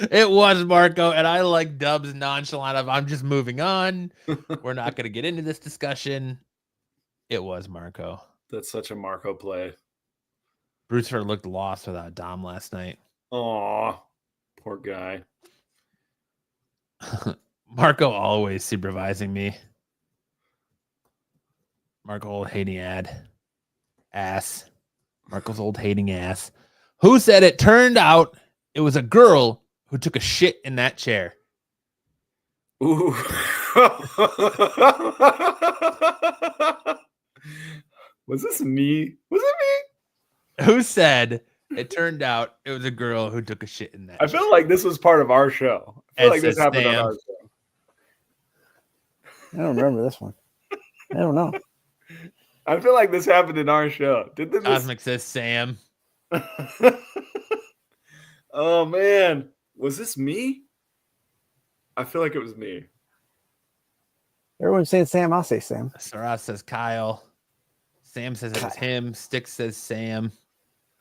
It was Marco, and I like Dub's nonchalant of I'm just moving on. We're not going to get into this discussion. It was Marco. That's such a Marco play. Brucer looked lost without Dom last night. Aw, poor guy. Marco always supervising me. Marco old hating ass. Marco's old hating ass. Who said it turned out it was a girl who took a shit in that chair? Ooh. Was this me? Was it me? Who said it turned out it was a girl who took a shit in that I feel like this was part of our show. I feel Ed like this says happened on Sam. our show. I don't remember this one. I don't know. I feel like this happened in our show. Did this? Cosmic says Sam. Oh man, was this me? I feel like it was me. Everyone's saying Sam. I'll say Sam. Sarat says Kyle. Sam says it was him. Stick says Sam.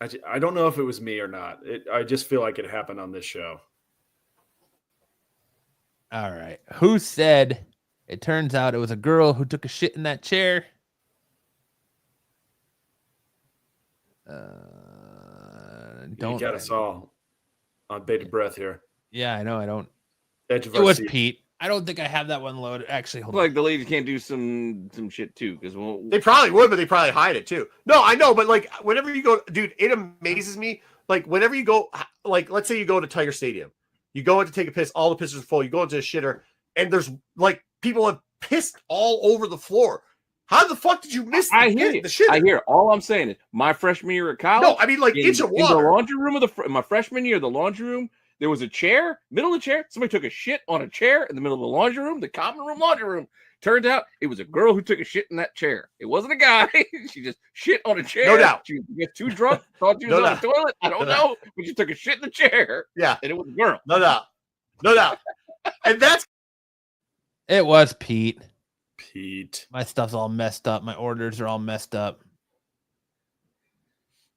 I don't know if it was me or not. I just feel like it happened on this show. All right. Who said it turns out it was a girl who took a shit in that chair? You got us all on bated breath here. Yeah, I know. I don't. Edge of It our was seat. Pete. I don't think I have that one loaded. Actually, hold on. Like the ladies can't do some shit too because They probably would, but they probably hide it too. No, I know, but like whenever you go, dude, it amazes me. Like whenever you go, like let's say you go to Tiger Stadium, you go in to take a piss, all the pisses are full. You go into a shitter, and there's like people have pissed all over the floor. How the fuck did you miss I hear you. the shitter? I hear it. All I'm saying is my freshman year at college. No, I mean like inch of in the water. laundry room of my freshman year, the laundry room. There was a chair, middle of the chair. Somebody took a shit on a chair in the middle of the laundry room, the common room laundry room. Turned out it was a girl who took a shit in that chair. It wasn't a guy. She just shit on a chair. No doubt. She was too drunk, thought she was No on the toilet. I don't know, but she took a shit in the chair. Yeah. And it was a girl. No doubt. No doubt. And that's It was Pete. Pete. My stuff's all messed up. My orders are all messed up.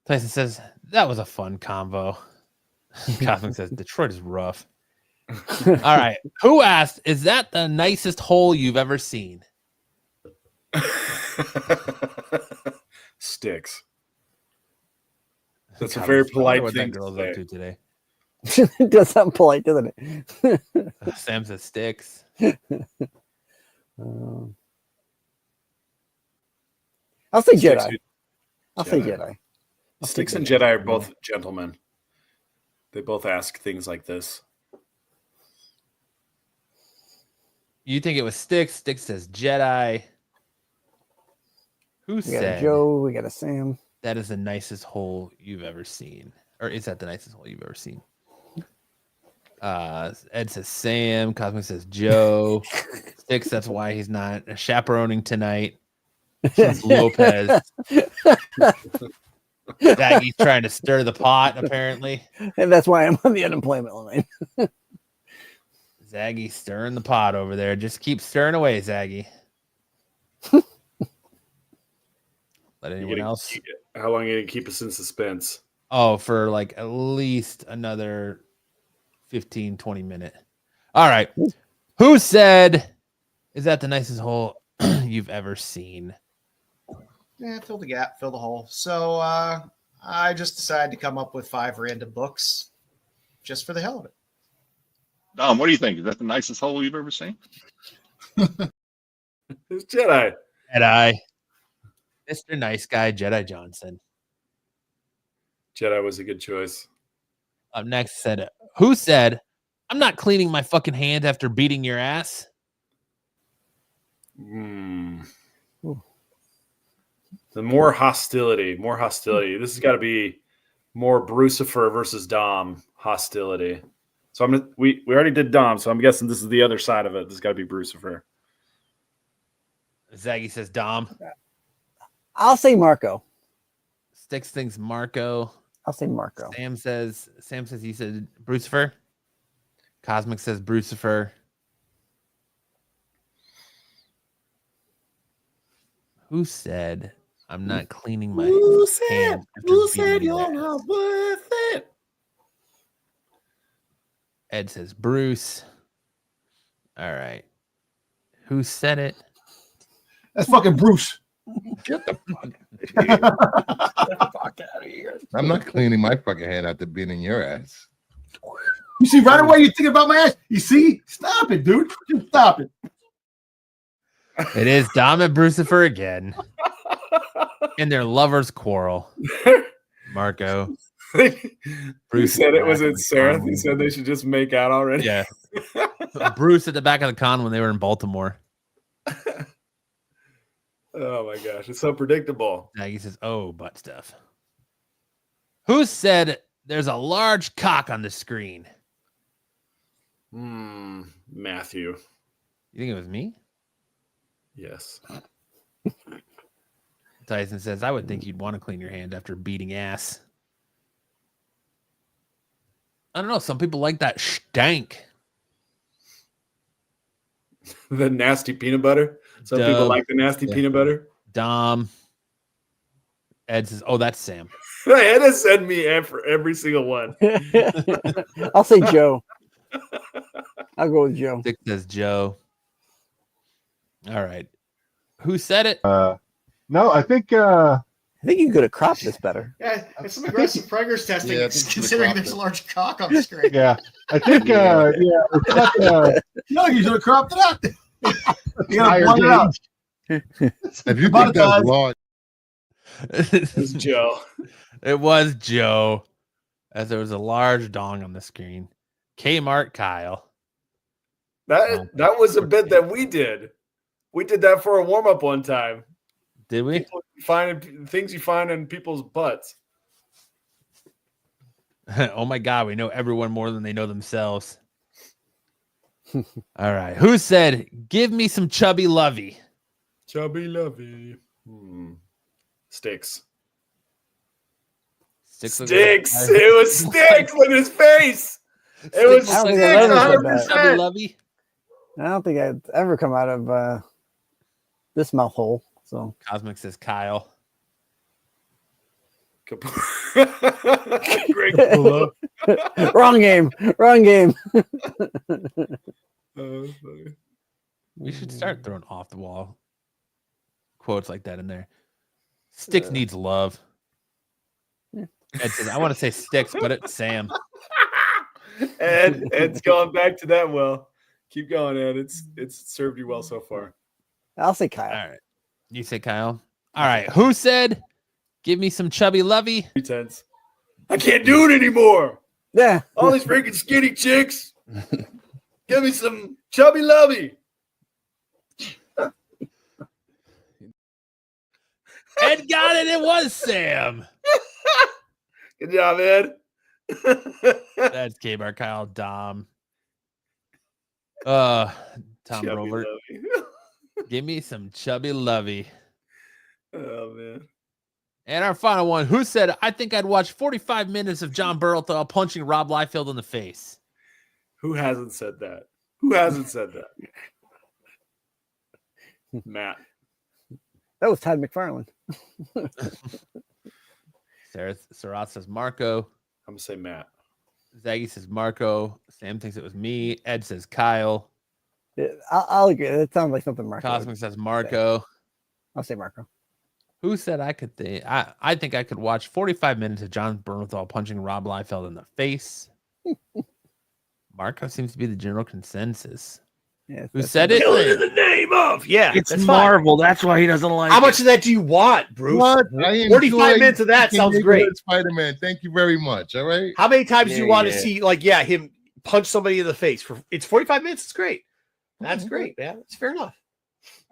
Tyson says that was a fun convo. Cosmic says Detroit is rough. All right. Who asked, is that the nicest hole you've ever seen? Sticks. That's a Cosmic very says, I wonder polite what thing that girl's to up say. to today. It does sound polite, doesn't it? Sam says Sticks. I'll say Sticks Jedi. and- I'll say Jedi. Jedi. Sticks and Jedi are both gentlemen. They both ask things like this. You think it was Sticks? Sticks says Jedi. Who We got a said Joe. We got a Sam. that is the nicest hole you've ever seen? Or is that the nicest hole you've ever seen? Ed says Sam. Cosmic says Joe. Sticks, that's why he's not chaperoning tonight. Says Lopez. Daggy's trying to stir the pot, apparently. And that's why I'm on the unemployment line. Zaggy stirring the pot over there. Just keep stirring away, Zaggy. Let anyone else? How long are you going to keep us in suspense? Oh, for like at least another 15, 20 minute. All right. Who said, is that the nicest hole you've ever seen? Yeah, fill the gap, fill the hole. So I just decided to come up with 5 random books just for the hell of it. Dom, what do you think? Is that the nicest hole you've ever seen? It's Jedi. Jedi. Mr. Nice Guy, Jedi Johnson. Jedi was a good choice. Up next said, who said, I'm not cleaning my fucking hand after beating your ass? The more hostility. This has got to be more Brucifer versus Dom hostility. So we already did Dom, so I'm guessing this is the other side of it. This has got to be Brucifer. Zaggy says Dom. I'll say Marco. Sticks thinks Marco. I'll say Marco. Sam says he said Brucifer. Cosmic says Brucifer. Who said I'm not cleaning my hand? Who said you're not worth it? Ed says Bruce. All right. Who said it? That's fucking Bruce. Get the fuck out of here. I'm not cleaning my fucking hand after beating your ass. You see, right away you think about my ass. You see? Stop it, dude. Just stop it. It is Dom and Brucifer again. In their lovers' quarrel. Marco. Who said it? Was it Sarah who said they should just make out already? Yeah. Bruce at the back of the con when they were in Baltimore. Oh my gosh, it's so predictable. He says, oh, butt stuff. Who said there's a large cock on the screen? Matthew. You think it was me? Yes. Tyson says, I would think you'd want to clean your hand after beating ass. I don't know. Some people like that stank. The nasty peanut butter. Some people like the nasty peanut butter. Dom. Ed says, oh, that's Sam. I had to send me for every single one. I'll say Joe. I'll go with Joe. Dick says Joe. All right. Who said it? No, I think you could have cropped this better. Yeah, it's some aggressive preggers testing, Yeah, considering there's a large cock on the screen. yeah. I think it's not, No, you should have cropped it out. You gotta higher point it out. If you think that's large, It's Joe. It was Joe, as there was a large dong on the screen. Kmart Kyle. That was a bit that we did. We did that for a warm up one time. Did we? Finding things you find in people's butts. Oh my God, we know everyone more than they know themselves. All right. Who said, give me some chubby lovey? Chubby lovey. Sticks. Sticks. It was Sticks in his face. It was I don't think Sticks I've ever said that. 100%. Chubby lovey. I don't think I'd ever come out of this mouth hole. So Cosmic says Kyle. Greg pull up. Wrong game. We should start throwing off the wall quotes like that in there. Sticks needs love. Ed says, I want to say Sticks, but it's Sam. Ed's going back to that well. Keep going, Ed. It's served you well so far. I'll say Kyle. All right. You say Kyle. All right. Who said, give me some chubby lovey? Pretense. I can't do it anymore. Yeah. All these freaking skinny chicks. Give me some chubby lovey. Ed got it. It was Sam. Good job, Ed. That's Kmart Kyle Dom. Tom Chubby Rover. lovey. Give me some chubby lovey. Oh, man. And our final one, who said, I think I'd watch 45 minutes of John Burlthal punching Rob Liefeld in the face? Who hasn't said that? Who hasn't said that? Matt. That was Todd McFarlane. Sarat says Marco. I'm going to say Matt. Zaggy says Marco. Sam thinks it was me. Ed says Kyle. Yeah, I'll agree. That sounds like something Marco. Cosmic says Marco. I'll say Marco. Who said I could think? I think I could watch 45 minutes of John Bernthal punching Rob Liefeld in the face. Marco seems to be the general consensus. Yes, Who that's said right. it? Kill it in the name of. Yeah, It's that's fine. Marvel. That's why he doesn't like How it. much of that do you want, Bruce? What? I 45 minutes of that sounds great. Spider-Man. Thank you very much. All right. How many times do you want to Yeah. see, like, him punch somebody in the face? It's 45 minutes. It's great. That's great, man. It's fair enough.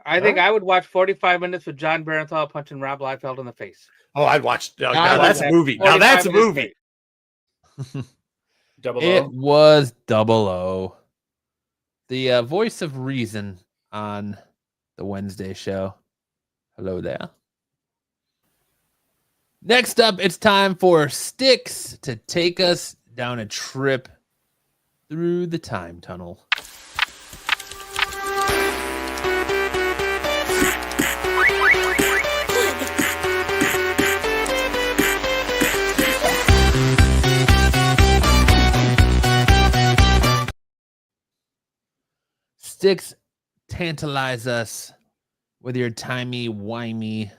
I think I would watch 45 minutes with John Barenthal punching Rob Liefeld in the face. Oh, I'd watch. Now I that's a movie. Now that's a movie. It was 00. The voice of reason on the Wednesday show. Hello there. Next up, it's time for Sticks to take us down a trip through the time tunnel. Sticks tantalize us with your timey-wimey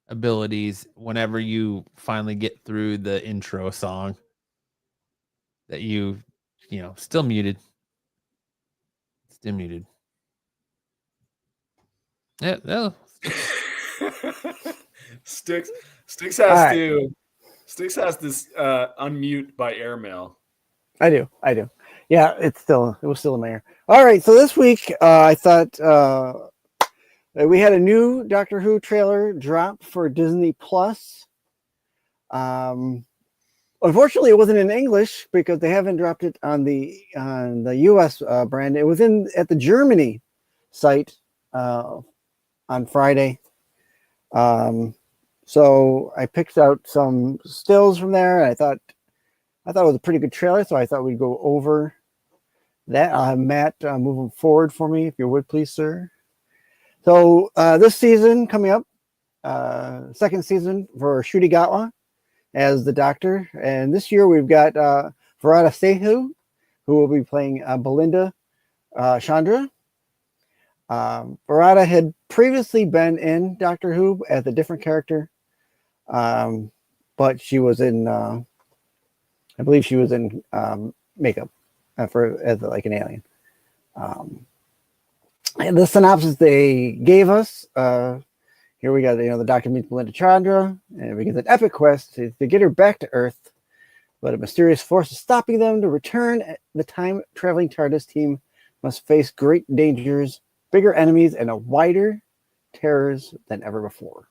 abilities whenever you finally get through the intro song that you still muted. Still muted. Yeah, no. Sticks has right. to unmute by airmail. I do. Yeah, it was still in my ear. All right, so this week I thought we had a new Doctor Who trailer drop for Disney Plus. Unfortunately, it wasn't in English because they haven't dropped it on the US brand. It was at the Germany site on Friday. So I picked out some stills from there, and I thought it was a pretty good trailer, so I thought we'd go over that. I'll have Matt moving forward for me, if you would, please, sir. So this season coming up, second season for Ncuti Gatwa as the Doctor, and this year we've got Varada Sehu, who will be playing Belinda Chandra. Varada had previously been in Doctor Who as a different character, but she was in, I believe she was in makeup as like an alien. And the synopsis they gave us, here we got, the Doctor meets Belinda Chandra, and we get an epic quest to get her back to Earth, but a mysterious force is stopping them. To return, the time-traveling TARDIS team must face great dangers, bigger enemies, and a wider terrors than ever before.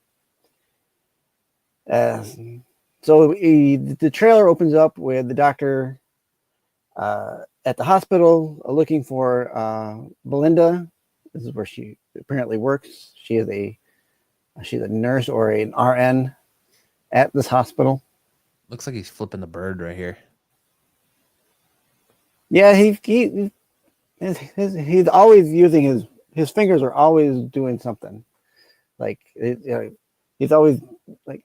So the trailer opens up with the Doctor at the hospital looking for Belinda. This is where she apparently works. She's a nurse or an RN at this hospital. Looks like he's flipping the bird right here. Yeah, he's always using his fingers are always doing something. Like he's always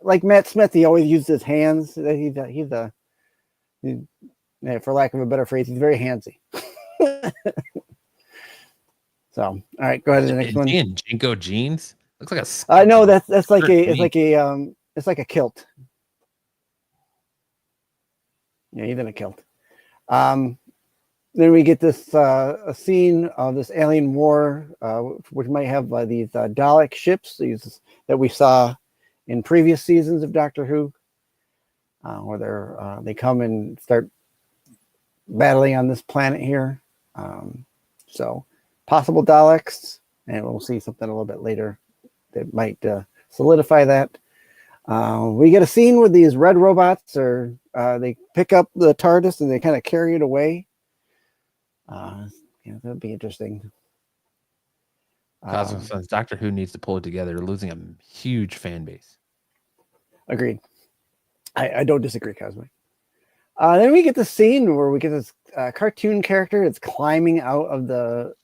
like Matt Smith. He always uses his hands. He's for lack of a better phrase, he's very handsy. So, all right, go ahead to the next one. Jinko jeans looks like a. No, that's like it's like a kilt. Yeah, he's in a kilt. Then we get this a scene of this alien war, which might have these Dalek ships that we saw in previous seasons of Doctor Who, where they come and start battling on this planet here. So possible Daleks, and we'll see something a little bit later that might solidify that. We get a scene where these red robots they pick up the TARDIS and they kind of carry it away. That'd be interesting. Cosmic Sons, Doctor Who needs to pull it together. They're losing a huge fan base. Agreed. I don't disagree, Cosmic. Then we get the scene where we get this cartoon character that's climbing out of the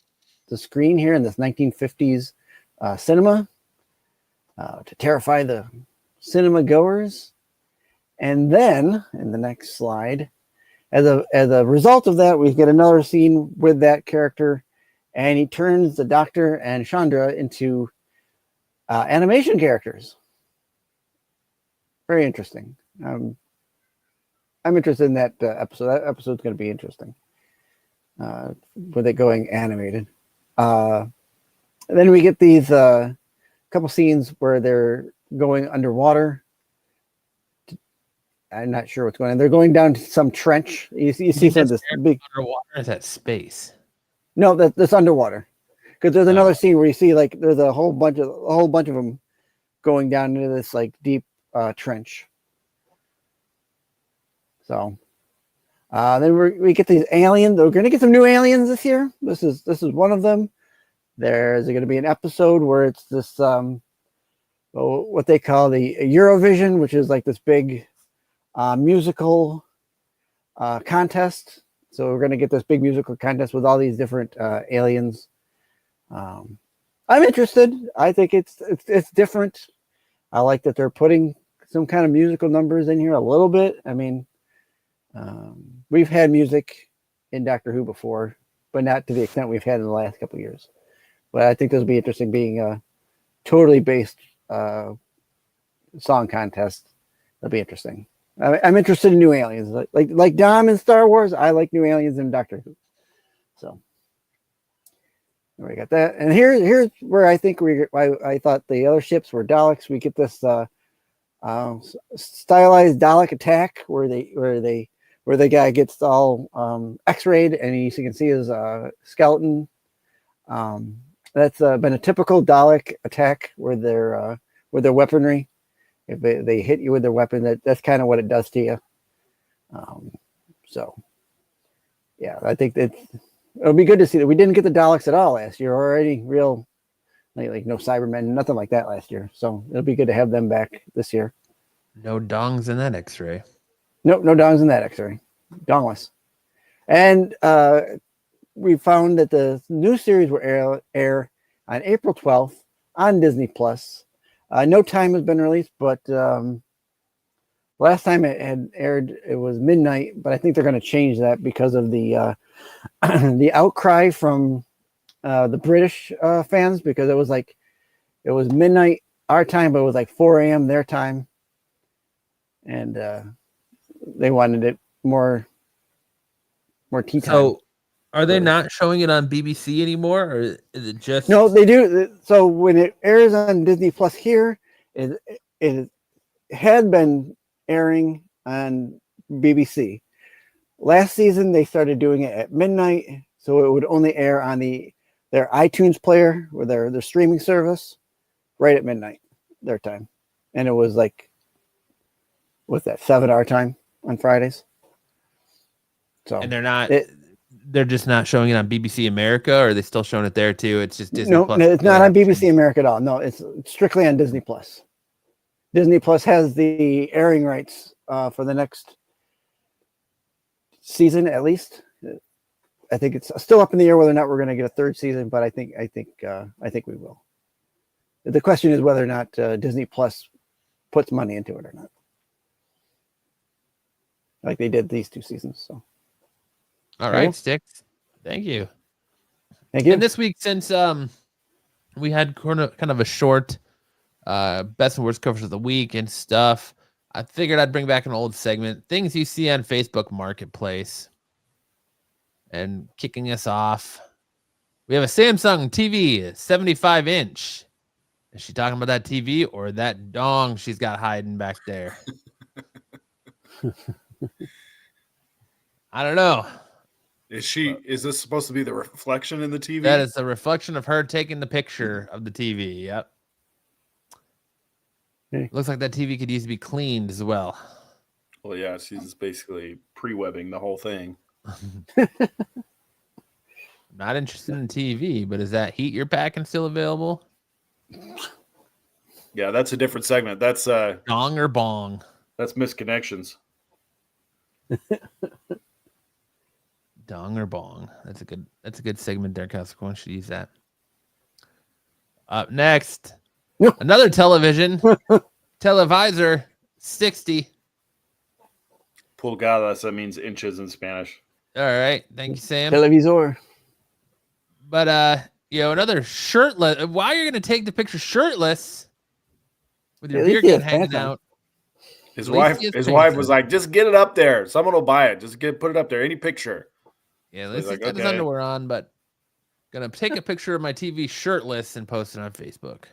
screen here in this 1950s cinema to terrify the cinema goers. And then in the next slide, as a result of that, we get another scene with that character, and he turns the Doctor and Chandra into animation characters. Very interesting. I'm interested in that episode. That episode's going to be interesting with it going animated. Then we get these couple scenes where they're going underwater. I'm not sure what's going on. They're going down to some trench. You see some of this big underwater. Is that space? No, that's underwater. Because there's another scene where you see like there's a whole bunch of them going down into this like deep trench. So then we get these aliens. We're gonna get some new aliens this year. This is one of them. There's going to be an episode where it's this what they call the Eurovision, which is like this big musical contest. So we're going to get this big musical contest with all these different aliens. I'm interested. I think it's different. I like that they're putting some kind of musical numbers in here a little bit. I mean, we've had music in Doctor Who before, but not to the extent we've had in the last couple of years. But I think this will be interesting being a totally based song contest. That'll be interesting. I'm interested in new aliens, like Dom in Star Wars. I like new aliens in Doctor Who. So we got that, and here's where I think I thought the other ships were Daleks. We get this stylized Dalek attack where the guy gets all X-rayed, and you can see his skeleton. That's been a typical Dalek attack with their weaponry. If they hit you with their weapon, that's kind of what it does to you. So, yeah, I think that it'll be good to see that we didn't get the Daleks at all last year, or any real like no Cybermen, nothing like that last year. So it'll be good to have them back this year. No dongs in that X-ray. Nope, no dongs in that X-ray. Dongless. And we found that the new series will air on April 12th on Disney Plus. No time has been released, but last time it had aired, it was midnight. But I think they're going to change that because of the the outcry from the British fans, because it was midnight our time, but it was like 4 a.m. their time, and they wanted it more tea time. So, are they not showing it on BBC anymore, or is it just? No, they do. So when it airs on Disney Plus here, it had been airing on BBC. Last season, they started doing it at midnight, so it would only air on their iTunes player or their streaming service right at midnight their time, and it was like, what's that, 7 our time on Fridays. So and they're just not showing it on BBC America, or are they still showing it there too? It's just Disney Plus. No, it's not on BBC America at all. No, it's strictly on Disney Plus. Disney Plus has the airing rights for the next season, at least. I think it's still up in the air whether or not we're going to get a third season, but I think we will. The question is whether or not Disney Plus puts money into it or not, like they did these 2 seasons. So. All right, Sticks. Thank you. Thank you. And this week, since we had kind of a short best and worst covers of the week and stuff, I figured I'd bring back an old segment, things you see on Facebook Marketplace. And kicking us off, we have a Samsung TV, 75-inch. Is she talking about that TV or that dong she's got hiding back there? I don't know. Is this supposed to be the reflection in the TV? That is the reflection of her taking the picture of the TV. Yep. Hey. Looks like that TV could use to be cleaned as well. Well, yeah, she's basically pre-webbing the whole thing. Not interested in TV, but is that heat you're packing still available? Yeah, that's a different segment. That's dong or bong. That's Misconnections. Dong or bong. That's a good segment there, Consequence. Should use that. Up next, another television. Televisor 60. Pulgadas, that means inches in Spanish. All right. Thank you, Sam. Televisor. But another shirtless. Why are you gonna take the picture shirtless with your beer can hanging out? His wife was like, just get it up there. Someone will buy it. Just put it up there. Any picture. Yeah, let's got his underwear on, but Gonna take a picture of my TV shirtless and post it on Facebook.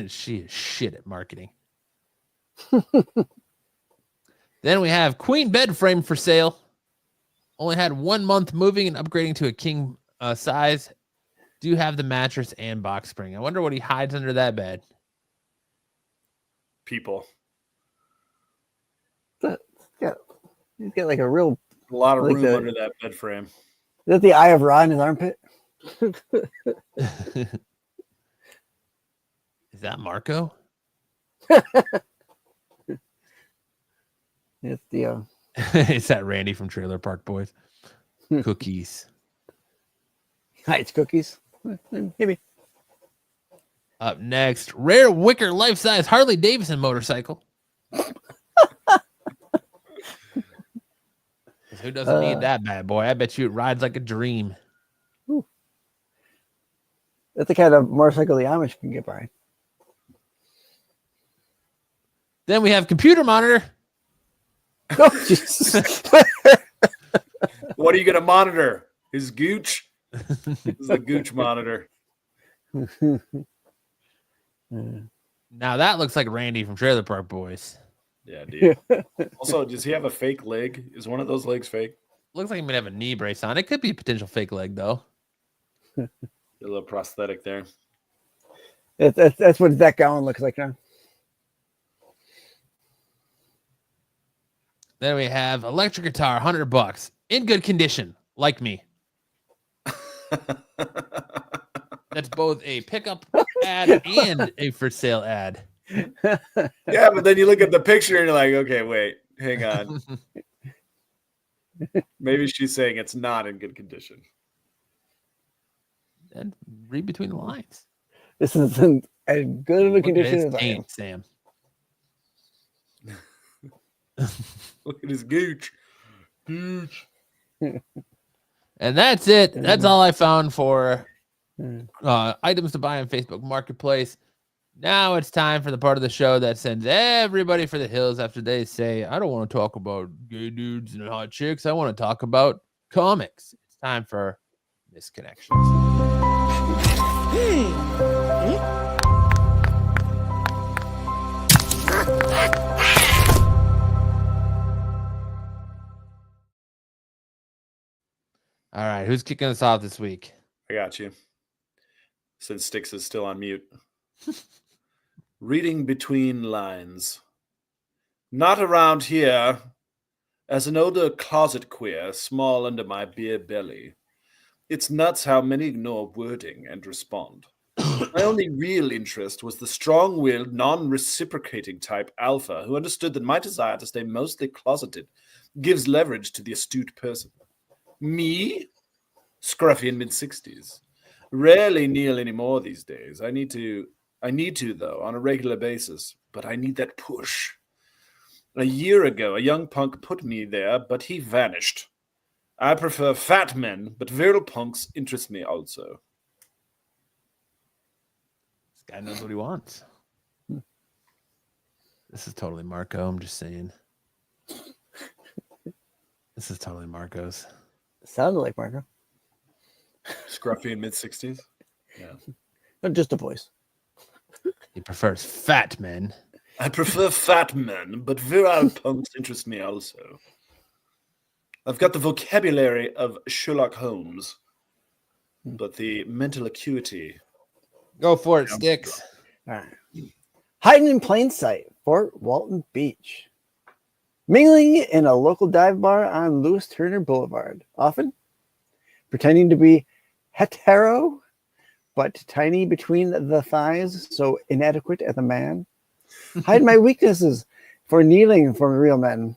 She is shit at marketing. Then we have queen bed frame for sale. Only had 1 month moving and upgrading to a king size. Do have the mattress and box spring. I wonder what he hides under that bed. People. He's got like a real A lot of like room the- under that bed frame. Is that the eye of Ra in his armpit? Is that Marco? It's the Is that Randy from Trailer Park Boys? Cookies. it's cookies. Maybe. Up next, rare wicker life-size Harley Davidson motorcycle. Who doesn't need that bad boy? I bet you it rides like a dream. That's the kind of motorcycle the Amish can get by. Then we have computer monitor. Oh, Jesus. What are you going to monitor? His gooch? This is a gooch monitor. Now that looks like Randy from Trailer Park Boys. Yeah, dude. Also, does he have a fake leg? Is one of those legs fake? Looks like he might have a knee brace on. It could be a potential fake leg, though. A little prosthetic there. That's what that gown looks like now. Then we have electric guitar, $100, in good condition, like me. That's both a pickup ad and a for sale ad. Yeah, but then you look at the picture and you're like, okay, wait, hang on. Maybe she's saying it's not in good condition. And read between the lines. This isn't as good of a condition as I am. Taint, Sam. Look at his gooch. Gooch. And that's it. That's all I found for items to buy on Facebook Marketplace. Now it's time for the part of the show that sends everybody for the hills after they say, I don't want to talk about gay dudes and hot chicks. I want to talk about comics. It's time for Misconnections. All right, who's kicking us off this week? I got you. Since Styx is still on mute. Reading between lines. Not around here. As an older closet queer, small under my beer belly. It's nuts how many ignore wording and respond. My only real interest was the strong-willed, non-reciprocating type alpha who understood that my desire to stay mostly closeted gives leverage to the astute person. Me? Scruffy in mid-60s. Rarely kneel anymore these days. I need to, though, on a regular basis. But I need that push. A year ago, a young punk put me there, but he vanished. I prefer fat men, but virile punks interest me also. This guy knows what he wants. This is totally Marco. I'm just saying. This is totally Marco's. Sounded like Marco. Scruffy in mid-60s? Yeah. Not just a voice. He prefers fat men. I prefer fat men, but virile punks interest me also. I've got the vocabulary of Sherlock Holmes, but the mental acuity. Go for it, Styx. All right. Hiding in plain sight, Fort Walton Beach. Mingling in a local dive bar on Lewis Turner Boulevard. Often pretending to be hetero, but tiny between the thighs, so inadequate as a man. Hide my weaknesses for kneeling for real men.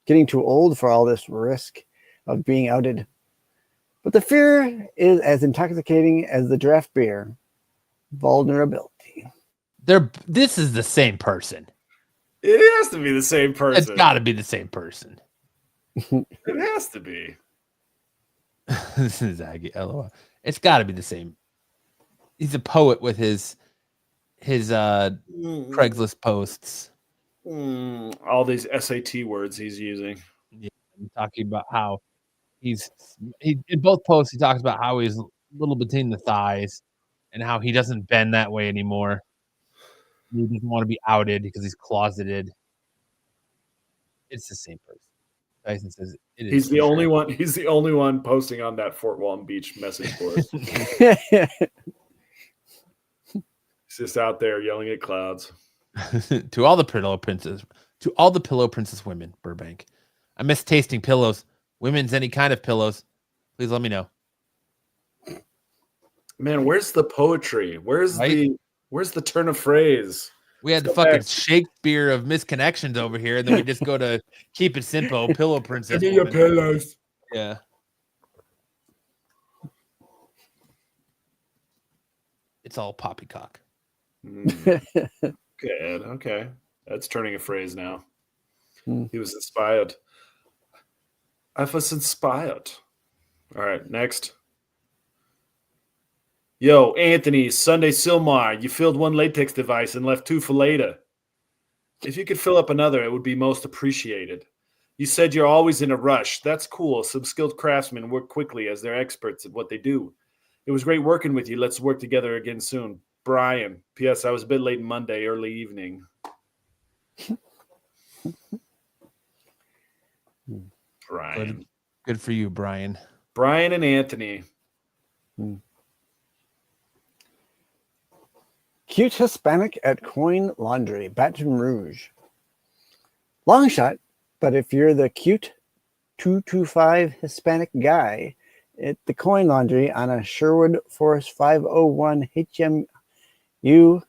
Getting too old for all this risk of being outed. But the fear is as intoxicating as the draft beer. Vulnerability. This is the same person. It has to be the same person. It's got to be the same person. It has to be. This is Aggie. LOL. It's got to be the same. He's a poet with his Craigslist posts. All these SAT words he's using. Yeah, I'm talking about how in both posts he talks about how he's a little between the thighs and how he doesn't bend that way anymore. He doesn't want to be outed because he's closeted. It's the same person. Tyson says it is. He's the only one. He's the only one posting on that Fort Walton Beach message board. He's just out there yelling at clouds. To all the pillow princess women, Burbank. I miss tasting pillows. Women's any kind of pillows. Please let me know. Man, where's the poetry? Where's the turn of phrase? We had the fucking Shakespeare of misconnections over here, and then we just go to keep it simple. Pillow princess. Give me your pillows. Yeah. It's all poppycock. Good. Okay. That's turning a phrase now. He was inspired. I was inspired. All right, next. Yo, Anthony, Sunday Silmar, you filled one latex device and left two for later. If you could fill up another, it would be most appreciated. You said you're always in a rush. That's cool. Some skilled craftsmen work quickly as they're experts at what they do. It was great working with you. Let's work together again soon. Brian. P.S. I was a bit late Monday, early evening. Brian. Good for you, Brian. Brian and Anthony. Cute Hispanic at Coin Laundry, Baton Rouge. Long shot, but if you're the cute 225 Hispanic guy at the Coin Laundry on a Sherwood Forest 501 HMU,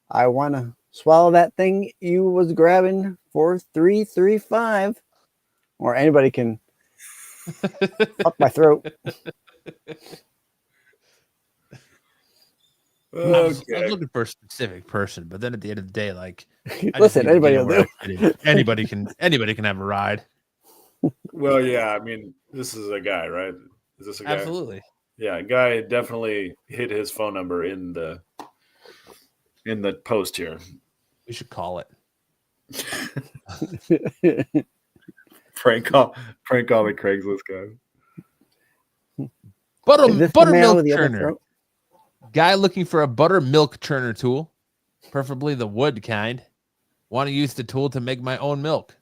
I want to swallow that thing you was grabbing for $3.35. Or anybody can fuck my throat. I was looking for a specific person, but then at the end of the day, like, listen, anybody will do. Anybody can have a ride. Well, yeah, I mean, this is a guy, right? Is this a guy? Absolutely. Yeah, a guy definitely hit his phone number in the post here. We should call it. Prank call me Craigslist guy. Buttermilk churner. Guy looking for a buttermilk churner tool, preferably the wood kind. Want to use the tool to make my own milk.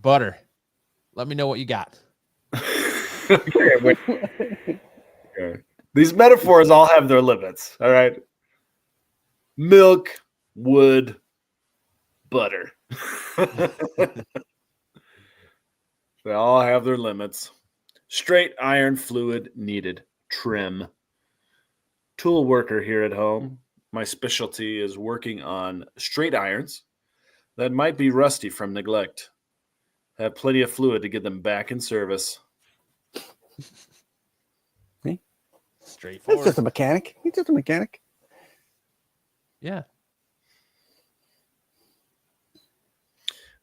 Butter. Let me know what you got. Okay. These metaphors all have their limits. All right. Milk, wood, butter. They all have their limits. Straight iron fluid needed. Trim. Tool worker here at home. My specialty is working on straight irons that might be rusty from neglect. Have plenty of fluid to get them back in service. Straightforward. He's just a mechanic. Yeah.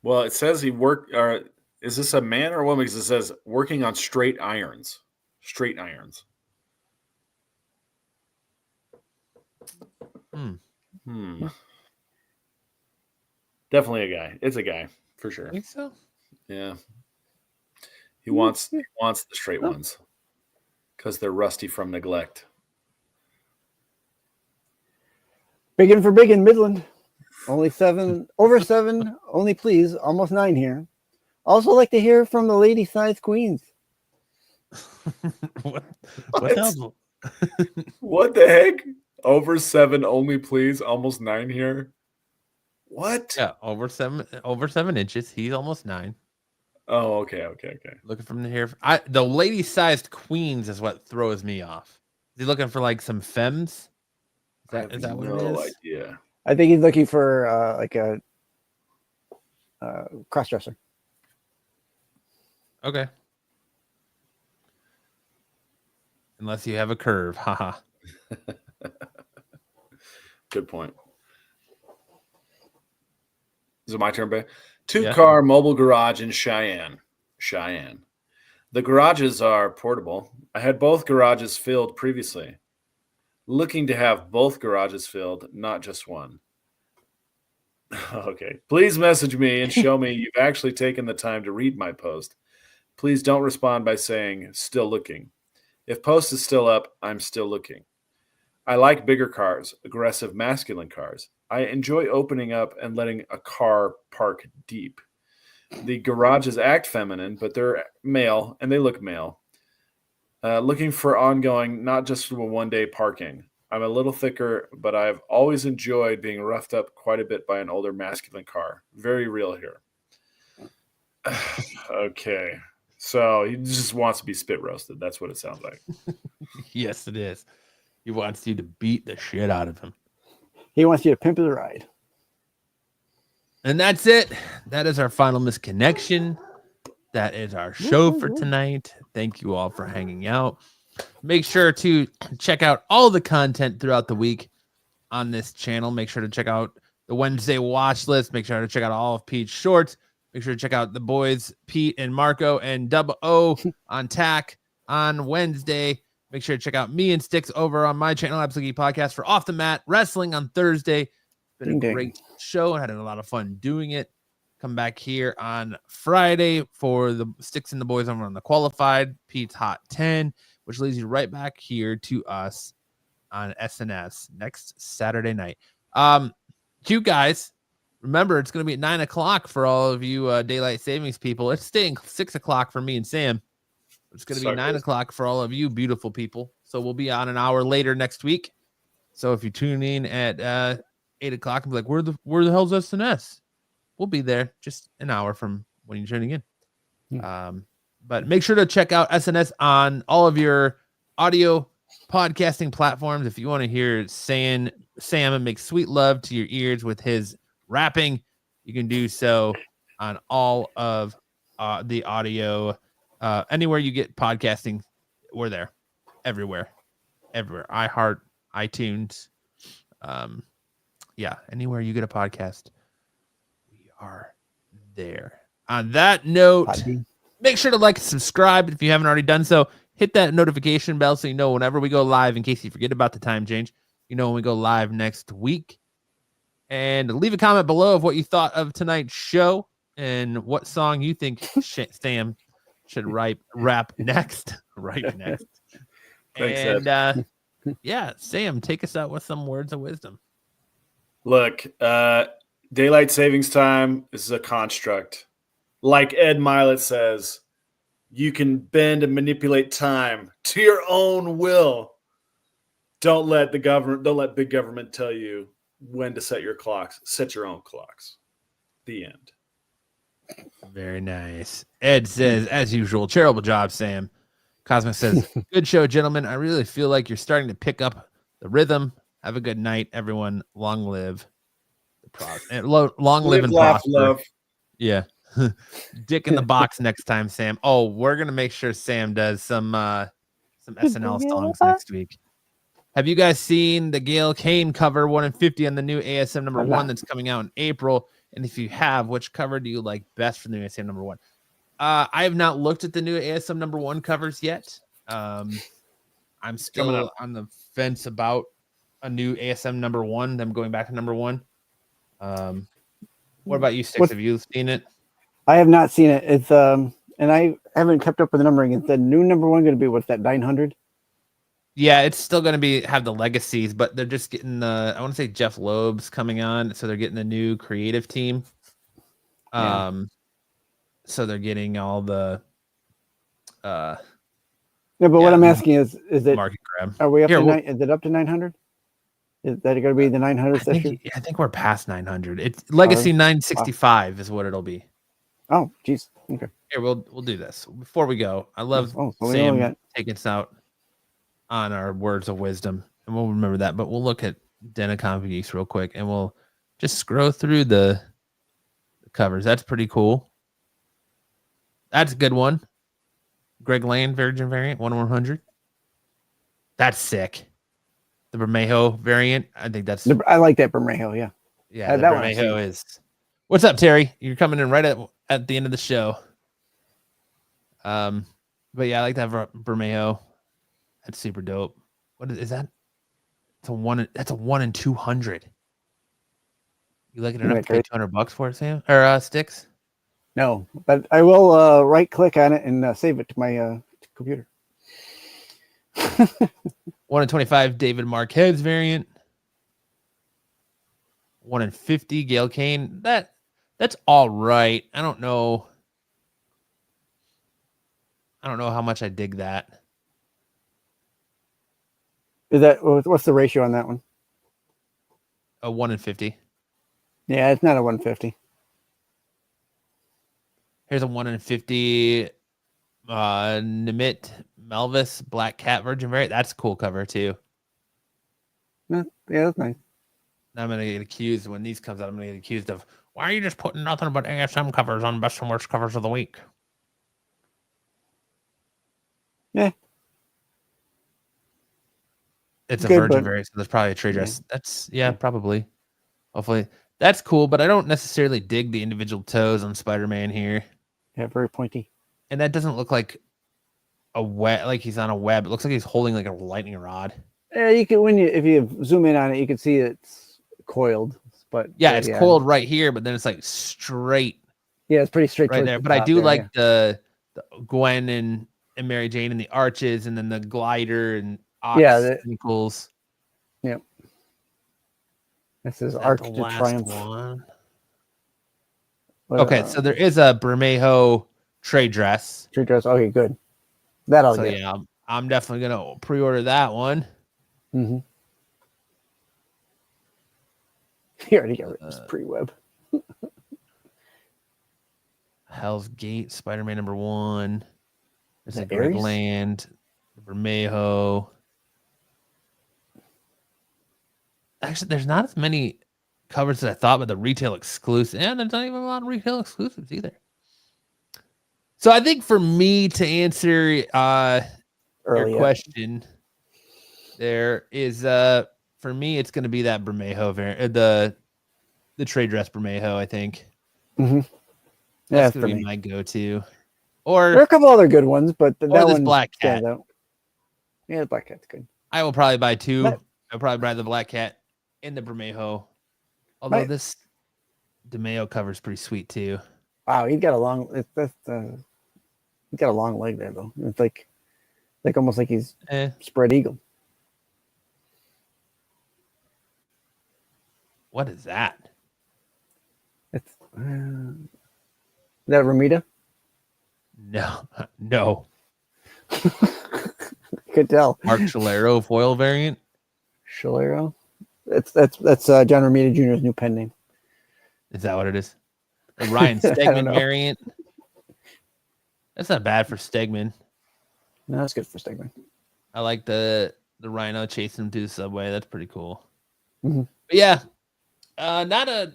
Well, it says he worked. Is this a man or a woman? Because it says working on straight irons. Straight irons. Definitely a guy. It's a guy for sure. I think so. Yeah. He wants the straight ones because they're rusty from neglect. Biggin for Biggin, Midland. Over 7, only please, almost 9 here. Also like to hear from the lady-sized queens. What the heck? Over 7 only please, almost 9 here. What? Yeah, over 7 inches. He's almost 9. Oh, okay. Looking from here. The lady-sized queens is what throws me off. Is he looking for like some femmes? Is that what it is? No idea. I think he's looking for like a cross-dresser. Okay. Unless you have a curve. Haha. Good point. Is it my turn, babe? 2-car mobile garage in Cheyenne. The garages are portable. I had both garages filled previously. Looking to have both garages filled, not just one. Okay. Please message me and show me you've actually taken the time to read my post. Please don't respond by saying still looking. If post is still up, I'm still looking. I like bigger cars, aggressive masculine cars. I enjoy opening up and letting a car park deep. The garages act feminine, but they're male and they look male. Looking for ongoing, not just for one-day parking. I'm a little thicker, but I've always enjoyed being roughed up quite a bit by an older masculine car. Very real here. Okay. So he just wants to be spit roasted. That's what it sounds like. Yes, it is. He wants you to beat the shit out of him. He wants you to pimp the ride. And that's it. That is our final misconnection. That is our show for tonight. Thank you all for hanging out. Make sure to check out all the content throughout the week on this channel. Make sure to check out the Wednesday watch list. Make sure to check out all of Pete's shorts. Make sure to check out the boys, Pete and Marco and Double O on TAC on Wednesday. Make sure to check out me and Sticks over on my channel, Absolute Geek Podcast, for Off the Mat Wrestling on Thursday. Been a great show. I had a lot of fun doing it. Come back here on Friday for the Sticks and the boys over on the Qualified, Pete's Hot 10, which leads you right back here to us on SNS next Saturday night. You guys, remember, it's going to be at 9 o'clock for all of you daylight savings people. It's staying 6 o'clock for me and Sam. It's going to be 9 o'clock for all of you beautiful people. So we'll be on an hour later next week. So if you tune in at 8 o'clock and be like, where the hell's SNS? We'll be there just an hour from when you're tuning in. But make sure to check out SNS on all of your audio podcasting platforms. If you want to hear Sam make sweet love to your ears with his rapping, you can do so on all of the audio. Anywhere you get podcasting, we're there. Everywhere. iHeart, iTunes. Anywhere you get a podcast, we are there. On that note, make sure to like and subscribe if you haven't already done so. Hit that notification bell so you know whenever we go live, in case you forget about the time change. You know when we go live next week. And leave a comment below of what you thought of tonight's show and what song you think Sam should rap next. Next. Thanks, and Sam, take us out with some words of wisdom. Look, daylight savings time is a construct. Like Ed Milet says, you can bend and manipulate time to your own will. Don't let big government tell you when to set your clocks. Set your own clocks. The end. Very nice. Ed says, as usual, terrible job, Sam. Cosmic says, good show, gentlemen. I really feel like you're starting to pick up the rhythm. Have a good night, everyone. Long live long live and laugh, prosper. love. Yeah. Dick in the box next time, Sam. Oh, we're gonna make sure Sam does some SNL songs next week. Have you guys seen the Gail Kane cover 1 in 50 on the new ASM number 1 that's coming out in April? And if you have, which cover do you like best for the new ASM number 1? I have not looked at the new ASM number 1 covers yet. I'm still on the fence about a new ASM number 1, them going back to number 1. What about you, Sticks? Have you seen it? I have not seen it. It's and I haven't kept up with the numbering. Is the new number 1 going to be what's that, 900? Yeah, it's still going to have the legacies, but they're just getting I want to say Jeff Loeb's coming on, so they're getting a new creative team. So they're getting all the what I'm asking is it market grab. Are we up to is it up to 900? Is that going to be the 900 session? I think we're past 900. It's legacy 965 is what it'll be. Oh, geez. Okay. Here, we'll do this before we go. I love Sam taking us out on our words of wisdom, and we'll remember that. But we'll look at Denacon Geeks real quick, and we'll just scroll through the covers. That's pretty cool. That's a good one. Greg Lane Virgin variant 1/100. That's sick. The Bermejo variant. I think that's. I like that Bermejo. Yeah. Yeah, the Bermejo is. What's up, Terry? You're coming in right at the end of the show. But yeah, I like that Bermejo. That's super dope. What is that? It's a 1. That's a 1 in 200. You looking enough to pay $200 for it, Sam or Sticks? No, but I will right click on it and save it to my computer. 1 in 25, David Marquez variant. 1 in 50, Gail Kane. That's all right. I don't know how much I dig that. Is that what's the ratio on that one? A 1 in 50. Yeah, it's not a 150. Here's a 1 in 50 Nimit Melvis Black Cat Virgin variant. That's a cool cover too. Yeah, that's nice. I'm gonna get accused when these comes out. I'm gonna get accused of why are you just putting nothing but ASM covers on best and worst covers of the week? Yeah, it's a good, virgin but- variant, so there's probably a trade dress. Yeah. That's probably. Hopefully, that's cool. But I don't necessarily dig the individual toes on Spider-Man here. Yeah, very pointy. And that doesn't look like a web, like he's on a web. It looks like he's holding like a lightning rod. Yeah, you can if you zoom in on it, you can see it's coiled. But yeah, it's coiled right here, but then it's like straight. Yeah, it's pretty straight right there. But I do like the Gwen and Mary Jane and the arches, and then the glider and ankles. Yep. This is Arch to Triumph. One? Okay, so there is a Bermejo trade dress. Trade dress. Okay, good. That'll so get. Yeah, I'm definitely gonna pre-order that one. Mm-hmm. He already got rid of his pre-web. Hell's Gate, Spider-Man #1. There's a Ares? Grigland, Bermejo. Actually, there's not as many covers as I thought, but the retail exclusive, and there's not even a lot of retail exclusives either. So I think for me to answer your question, there is for me it's going to be that Bermejo variant, the trade dress Bermejo. I think. Mm-hmm. Yeah, that's going to be my go-to. Or there are a couple other good ones, but that one Black Cat. stands out. Yeah, the Black Cat's good. I will probably buy two. I'll probably buy the Black Cat and the Bermejo. Although this DeMeo cover is pretty sweet too. Wow, he's got a long. He's got a long leg there though. It's like almost like he's spread eagle. What is that? It's is that Ramita? No. Could tell. Mark Chalero foil variant. Chalero. That's John Romita Jr.'s new pen name. Is that what it is? The Ryan Stegman variant. That's not bad for Stegman. No, that's good for Stegman. I like the Rhino chasing him to the subway. That's pretty cool. Mm-hmm. But yeah, the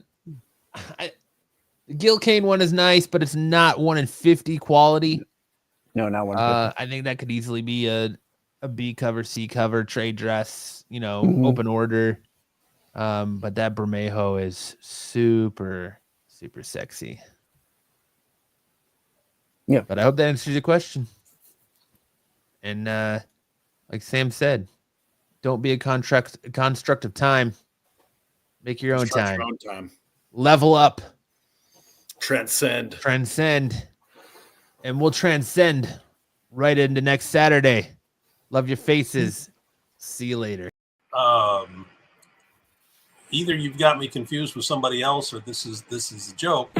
Gil Kane one is nice, but it's not 1 in 50 quality. No, not 1 in 50. I think that could easily be a B cover, C cover, trade dress, Mm-hmm. open order. But that Bermejo is super, super sexy. Yeah. But I hope that answers your question. And like Sam said, don't be a construct of time. Make your own time. Your own time. Level up. Transcend. And we'll transcend right into next Saturday. Love your faces. See you later. Either you've got me confused with somebody else, or this is a joke.